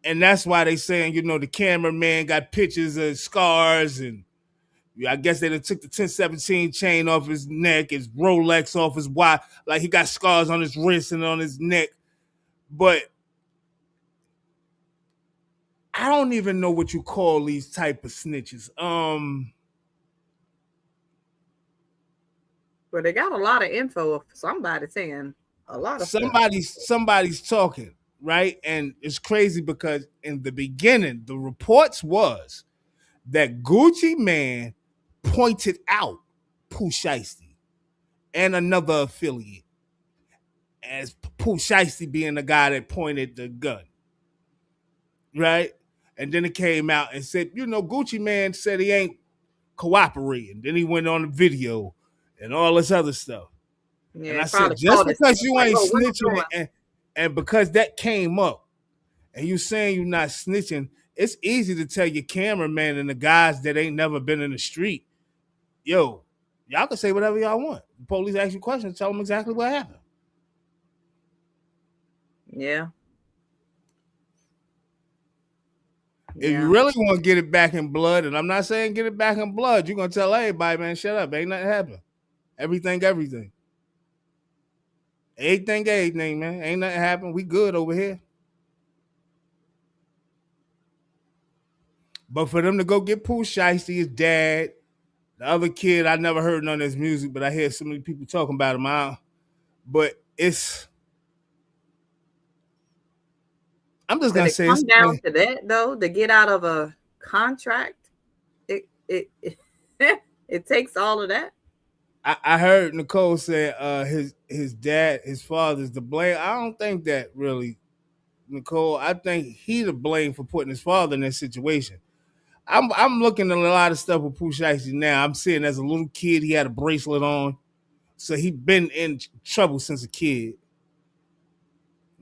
And that's why they saying, you know, the cameraman got pictures of scars, and I guess they done took the 1017 chain off his neck, his Rolex off his watch, like he got scars on his wrist and on his neck. But I don't even know what you call these type of snitches. But they got a lot of info of somebody saying a lot of somebody's talking. Right. And it's crazy because in the beginning, the reports was that Gucci Man pointed out Pooh Shiesty and another affiliate, as Pooh Shiesty being the guy that pointed the gun. Right. And then it came out and said, you know, Gucci Man said he ain't cooperating. Then he went on the video and all this other stuff. Yeah, and I said, just because you ain't snitching and because that came up and you saying you're not snitching, it's easy to tell your cameraman and the guys that ain't never been in the street, yo, y'all can say whatever y'all want. The police ask you questions, tell them exactly what happened. Yeah. If you really want to get it back in blood, and I'm not saying get it back in blood, you're going to tell everybody, man, shut up. Ain't nothing happen. Everything. Everything, man. Ain't nothing happen. We good over here. But for them to go get Pooh Shiesty, his dad, the other kid, I never heard none of his music, but I hear so many people talking about him out. But it's... I'm just going to say... It comes down to that, though, to get out of a contract. It takes all of that. I heard Nicole say his dad, his father's to blame. I don't think that really, Nicole. I think he to blame for putting his father in that situation. I'm looking at a lot of stuff with Pooh Shiesty now. I'm seeing as a little kid he had a bracelet on So he been in trouble since a kid,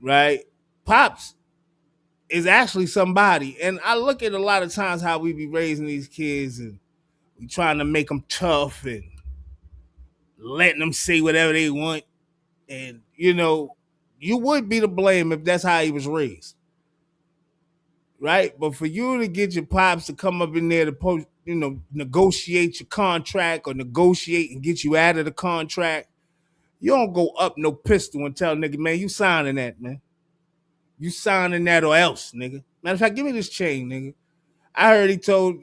right? Pops is actually somebody. And I look at a lot of times how we be raising these kids and we trying to make them tough and letting them say whatever they want. And, you know, you would be to blame if that's how he was raised. Right? But for you to get your pops to come up in there to negotiate your contract or negotiate and get you out of the contract, you don't go up no pistol and tell nigga, man, you signing that, man. You signing that or else, nigga. Matter of fact, give me this chain, nigga. I heard through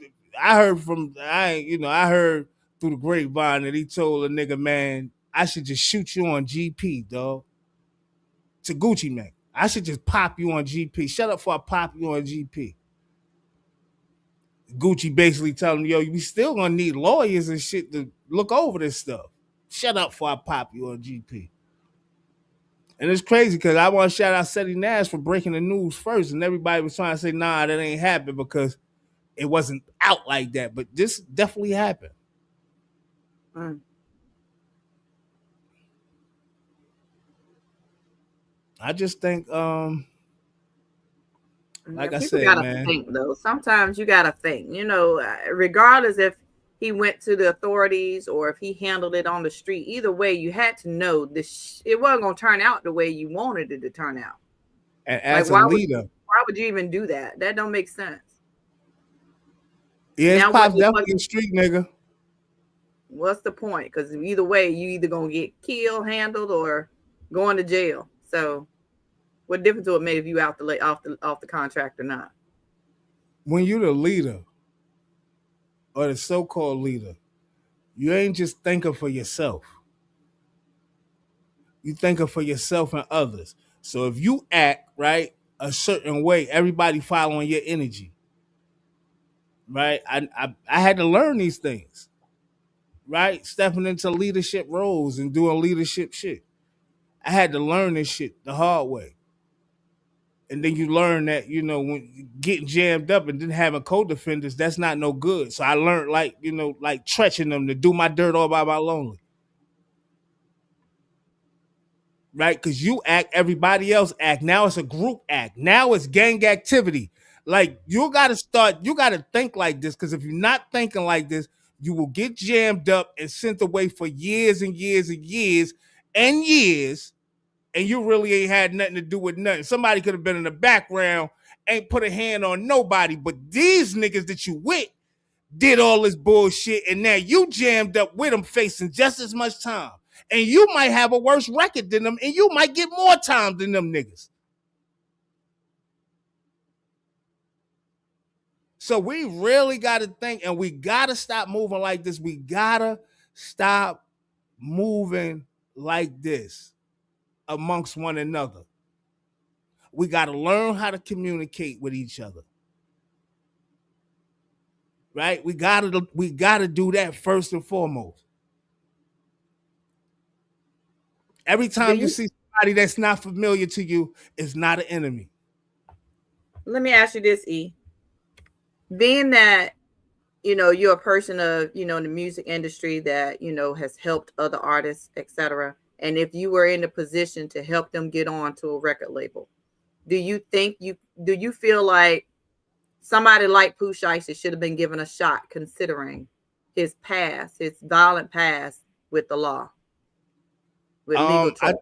the grapevine that he told a nigga, man, I should just shoot you on GP, dog. To Gucci, man. I should just pop you on GP. Shut up before I pop you on GP. Gucci basically telling him, yo, we still gonna need lawyers and shit to look over this stuff. Shut up before I pop you on GP. And it's crazy because I want to shout out Seti Nash for breaking the news first, and everybody was trying to say, nah, that ain't happened because it wasn't out like that. But this definitely happened. I just think, like I said, gotta man. think though. Sometimes you gotta think. You know, regardless if he went to the authorities or if he handled it on the street, either way, you had to know this. It wasn't gonna turn out the way you wanted it to turn out. And as a leader, why would you even do that? That don't make sense. Yeah, it's Pop's definitely a street nigga. What's the point? Because either way, you either gonna get killed, handled, or going to jail. So, what difference would it make if you off the contract or not? When you're the leader or the so-called leader, you ain't just thinking for yourself. You thinking for yourself and others. So if you act right a certain way, everybody following your energy. Right? I had to learn these things. Right? Stepping into leadership roles and doing leadership shit. I had to learn this shit the hard way. And then you learn that, you know, when getting jammed up and then having co-defenders, that's not no good. So I learned like trenching them to do my dirt all by my lonely. Right? Because you act, everybody else act. Now it's a group act. Now it's gang activity. Like you got to think like this. Because if you're not thinking like this, you will get jammed up and sent away for years and years and years and years. And you really ain't had nothing to do with nothing. Somebody could have been in the background, ain't put a hand on nobody. But these niggas that you with did all this bullshit. And now you jammed up with them facing just as much time. And you might have a worse record than them. And you might get more time than them niggas. So we really got to think, and we got to stop moving like this. We got to stop moving like this amongst one another. We got to learn how to communicate with each other. Right? We got to do that first and foremost. Every time you see somebody that's not familiar to you, it's not an enemy. Let me ask you this, E. Being that, you know, you're a person of, you know, in the music industry that, you know, has helped other artists, etc. And if you were in a position to help them get on to a record label, do you feel like somebody like Pooh Shiesty should have been given a shot considering his past, his violent past with the law? With legal because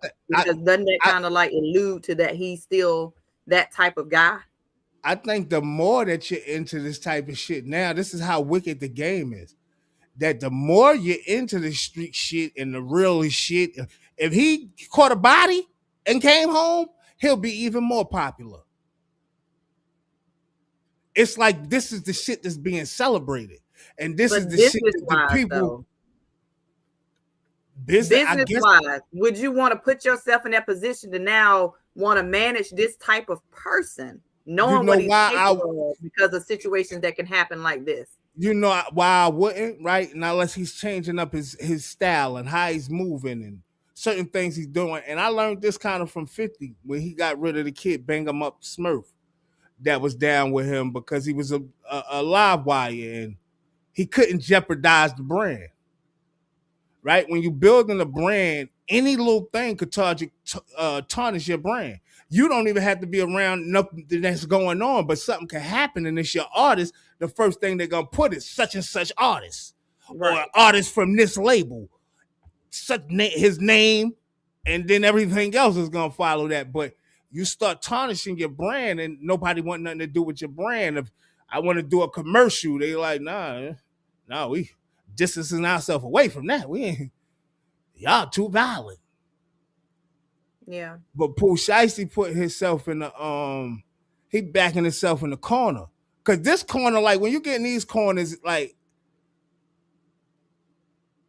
doesn't that kind of like allude to that he's still that type of guy? I think the more that you're into this type of shit now, this is how wicked the game is. That the more you're into the street shit and the real shit, if he caught a body and came home, he'll be even more popular. It's like this is the shit that's being celebrated. And this is the shit that the people... Business-wise, would you want to put yourself in that position to now want to manage this type of person, knowing what he's capable of because of situations that can happen like this? You know why I wouldn't, right? Now, unless he's changing up his style and how he's moving and certain things he's doing. And I learned this kind of from 50 when he got rid of the kid, Bang 'em Up Smurf, that was down with him because he was a live wire and he couldn't jeopardize the brand. right? When you building a brand, any little thing could tarnish your brand. You don't even have to be around nothing that's going on, but something can happen, and it's your artist. The first thing they're gonna put is such and such artist, or artist from this label, his name, and then everything else is gonna follow that. But you start tarnishing your brand, and nobody want nothing to do with your brand. If I want to do a commercial, they like, nah, we distancing ourselves away from that. We ain't, y'all too violent. Yeah. But Pooh Shiesty put himself in the he backing himself in the corner. Cause this corner, like when you get in these corners, like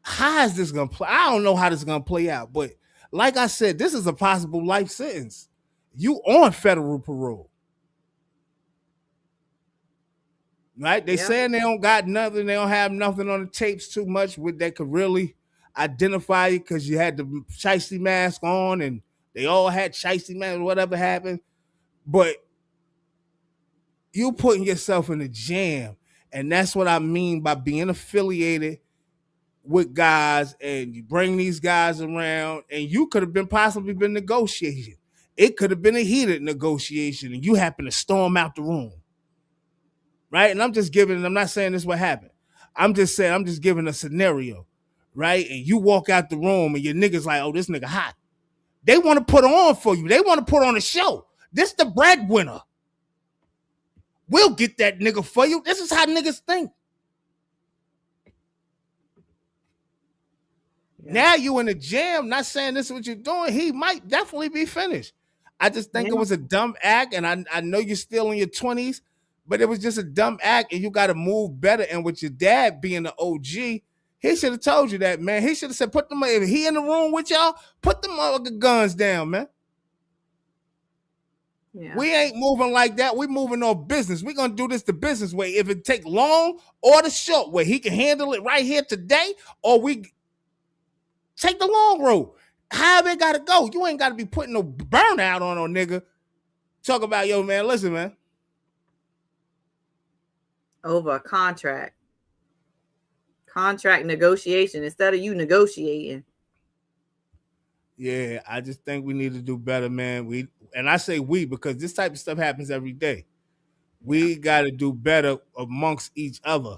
how is this gonna play? I don't know how this is gonna play out, but like I said, this is a possible life sentence. You on federal parole. Right? They saying they don't got nothing, they don't have nothing on the tapes too much that could really identify you because you had the Shiesty mask on and they all had Shiesty mask, whatever happened. But you putting yourself in a jam. And that's what I mean by being affiliated with guys, and you bring these guys around, and you could have possibly been negotiating. It could have been a heated negotiation, and you happen to storm out the room. Right? And I'm not saying this is what happened. I'm just giving a scenario, right? And you walk out the room and your niggas like, oh, this nigga hot. They want to put on for you. They want to put on a show. This the breadwinner. We'll get that nigga for you. This is how niggas think. Yeah. Now you in a jam, not saying this is what you're doing. He might definitely be finished. I just think it was a dumb act, and I know you're still in your 20s, but it was just a dumb act, and you got to move better. And with your dad being the OG, he should have told you that, man. He should have said, if he in the room with y'all, put the guns down, man. Yeah. We ain't moving like that. We moving on business. We're going to do this the business way. If it take long or the short way, he can handle it right here today, or we take the long road. However it got to go. You ain't got to be putting no burnout on no nigga. Talk about, yo, man, listen, man. Over a contract negotiation instead of you negotiating. Yeah, I just think we need to do better, man. And I say we because this type of stuff happens every day. We got to do better amongst each other.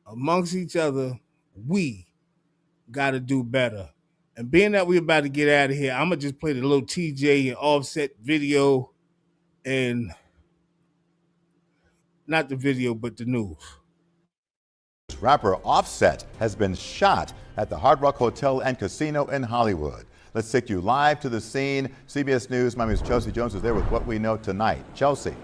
Amongst each other, we got to do better. And being that we're about to get out of here, I'm going to just play the Lil T Jay and Offset video, and not the video, but the news. Rapper Offset has been shot at the Hard Rock Hotel and Casino in Hollywood. Let's take you live to the scene. CBS News, my name is Chelsea Jones, is there with what we know tonight. Chelsea.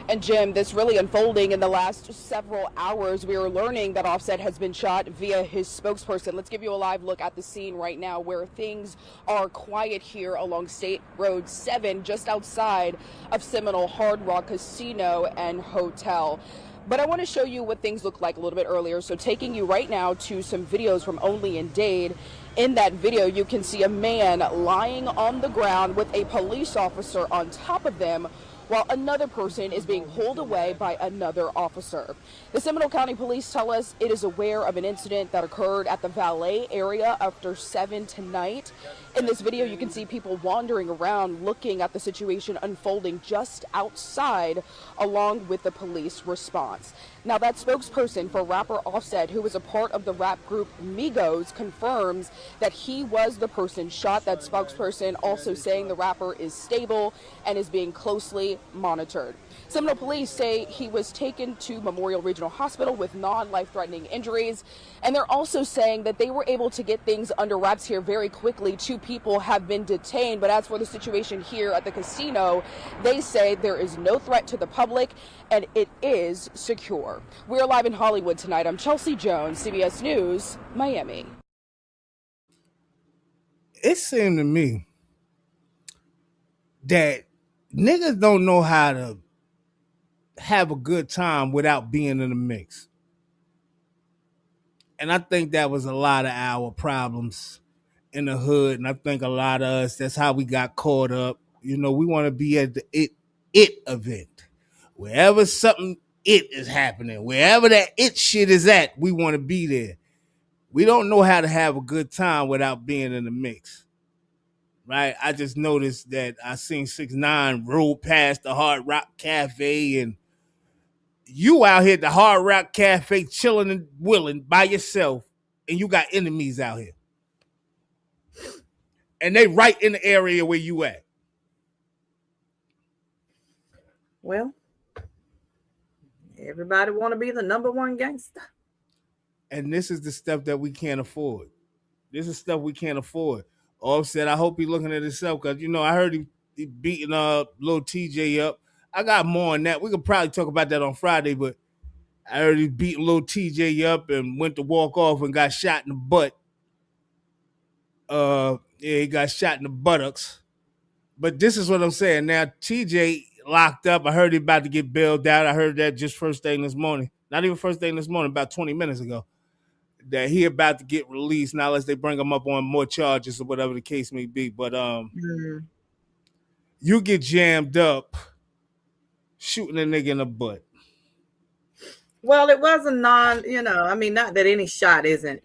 And Jim, this really unfolding in the last several hours. We are learning that Offset has been shot via his spokesperson. Let's give you a live look at the scene right now where things are quiet here along State Road 7, just outside of Seminole Hard Rock Casino and Hotel. But I want to show you what things look like a little bit earlier. So taking you right now to some videos from Only in Dade. In that video, you can see a man lying on the ground with a police officer on top of them, while another person is being pulled away by another officer. The Seminole County Police tell us it is aware of an incident that occurred at the valet area after 7 tonight. In this video, you can see people wandering around looking at the situation unfolding just outside, along with the police response. Now, that spokesperson for rapper Offset, who is a part of the rap group Migos, confirms that he was the person shot. That spokesperson also saying the rapper is stable and is being closely monitored. Seminole police say he was taken to Memorial Regional Hospital with non-life-threatening injuries, and they're also saying that they were able to get things under wraps here very quickly. 2 people have been detained, but as for the situation here at the casino, they say there is no threat to the public and it is secure. We're live in Hollywood tonight. I'm Chelsea Jones, CBS News, Miami. It seemed to me that niggas don't know how to have a good time without being in the mix. And I think that was a lot of our problems in the hood. And I think a lot of us, that's how we got caught up. You know, we want to be at the it event. Wherever something it is happening. Wherever that it shit is at, we want to be there. We don't know how to have a good time without being in the mix. Right? I just noticed that I seen 6ix9ine roll past the Hard Rock Cafe, and you out here at the Hard Rock Cafe chilling and willing by yourself, and you got enemies out here. And they right in the area where you at. Well, everybody want to be the number one gangster. And this is the stuff that we can't afford. This is stuff we can't afford. Offset, I hope he's looking at himself, because, I heard he beating Lil T Jay up. I got more on that. We could probably talk about that on Friday, but I heard he beat Lil T Jay up and went to walk off and got shot in the butt. He got shot in the buttocks. But this is what I'm saying. Now, TJ locked up. I heard he about to get bailed out. I heard that just first thing this morning. Not even first thing this morning, about 20 minutes ago. That he about to get released now, unless they bring him up on more charges or whatever the case may be. But you get jammed up shooting a nigga in the butt. Well, it was a not that any shot couldn't.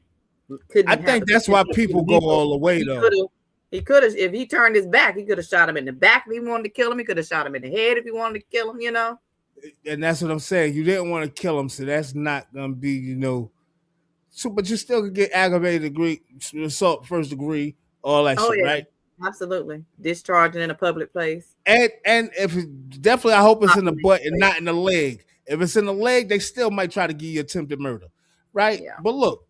I think that's why people go all the way, though. He could have, if he turned his back, he could have shot him in the back if he wanted to kill him. He could have shot him in the head if he wanted to kill him, And that's what I'm saying. You didn't want to kill him, so that's not going to be, So, but you still could get aggravated assault first degree, all that shit, right? Absolutely. Discharging in a public place. And if definitely, I hope it's in the butt and not in the leg. If it's in the leg, they still might try to give you attempted murder, right? Yeah. But look,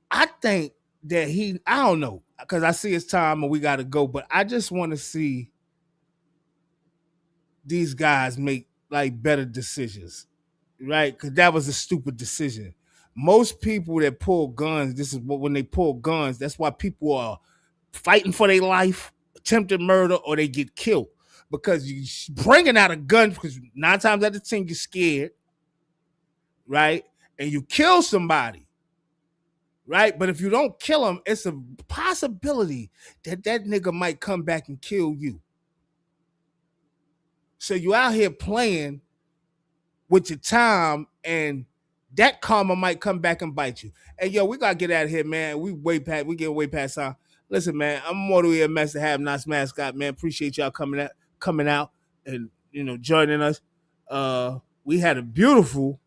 I think that I don't know, because I see it's time and we got to go, but I just want to see these guys make like better decisions, right? Because that was a stupid decision. Most people that pull guns, when they pull guns, that's why people are fighting for their life, attempted murder, or they get killed. Because you bringing out a gun, because 9 times out of 10 you're scared, right? And you kill somebody, right? But if you don't kill him, it's a possibility that nigga might come back and kill you. So you out here playing with your time, and that karma might come back and bite you. And we gotta get out of here, man. We getting way past time. Listen, man, I'm Mortal EMS, the Have Nots mascot, man. Appreciate y'all coming out and joining us. We had a beautiful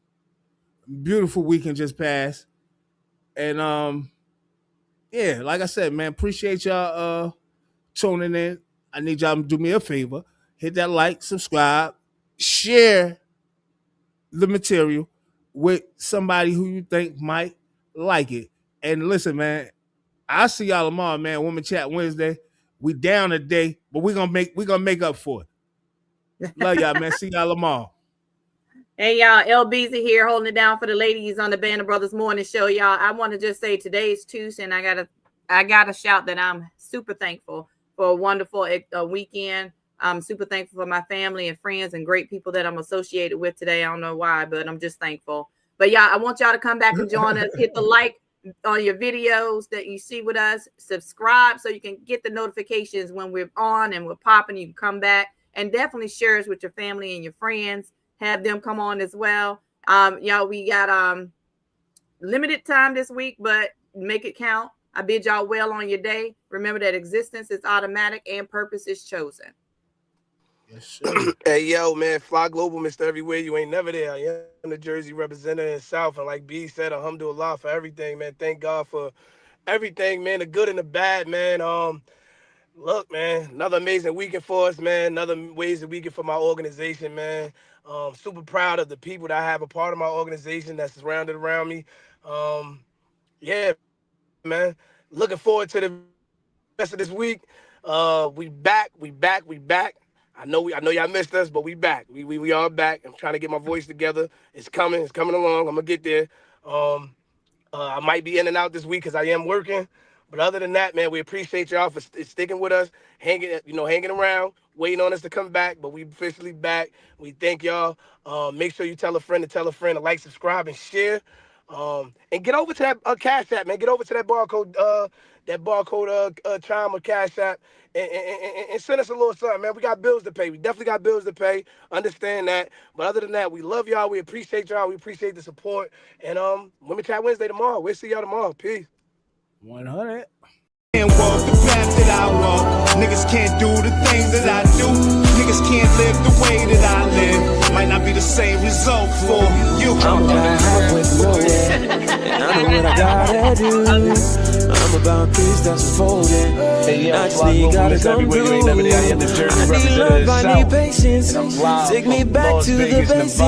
weekend just passed. And like I said, man, appreciate y'all tuning in. I need y'all to do me a favor. Hit that like, subscribe, share the material with somebody who you think might like it. And listen, man, I'll see y'all tomorrow, man. Woman Chat Wednesday. We down today, but we're gonna make up for it. Love y'all, man. See y'all tomorrow. Hey, y'all, LBZ here holding it down for the ladies on the Band of Brothers Morning Show, y'all. I want to just say today's Tuesday, and I gotta shout that I'm super thankful for a wonderful weekend. I'm super thankful for my family and friends and great people that I'm associated with today. I don't know why, but I'm just thankful. But yeah, I want y'all to come back and join us. Hit the like on your videos that you see with us. Subscribe so you can get the notifications when we're on and we're popping. You can come back, and definitely share us with your family and your friends. Have them come on as well. Y'all, we got limited time this week, but make it count. I bid y'all well on your day. Remember that existence is automatic and purpose is chosen. Yes, sir. Hey, yo, man, Fly Global, Mr. Everywhere. You ain't never there. I am the Jersey representative in South. And like B said, alhamdulillah for everything, man. Thank God for everything, man. The good and the bad, man. Look, man, another amazing weekend for us, man. Another amazing weekend for my organization, man. Super proud of the people that I have a part of my organization that's surrounded around me. Yeah, man. Looking forward to the rest of this week. We back. I know y'all missed us, but we back. We are back. I'm trying to get my voice together. It's coming along. I'm gonna get there. I might be in and out this week because I am working. But other than that, man, we appreciate y'all for sticking with us, hanging around, waiting on us to come back. But we officially back. We thank y'all. Make sure you tell a friend to like, subscribe, and share. And get over to that Cash App, man. Get over to that barcode Chime or Cash App and send us a little something, man. We got bills to pay. We definitely got bills to pay. Understand that. But other than that, we love y'all. We appreciate y'all. We appreciate the support. And Women Chat Wednesday tomorrow. We'll see y'all tomorrow. Peace. 100. Can't walk the path that I walk. Niggas can't do the things that I do. Niggas can't live the way that I live. Might not be the same result for you. I'm about halfway through it, and I know what I gotta do. I'm about 3 steps forward. Actually, gotta come through. I need love, I need patience. Take me back to the basics.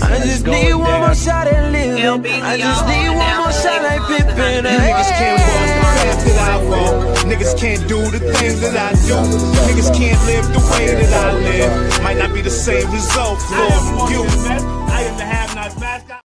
I just need one more shot at living. I just need one more shot like Pippin. Niggas can't walk the path that I walk. Niggas can't do the things that I do. Niggas can't live the way that I live. Might not be the same result for you. I am the have-nots mascot.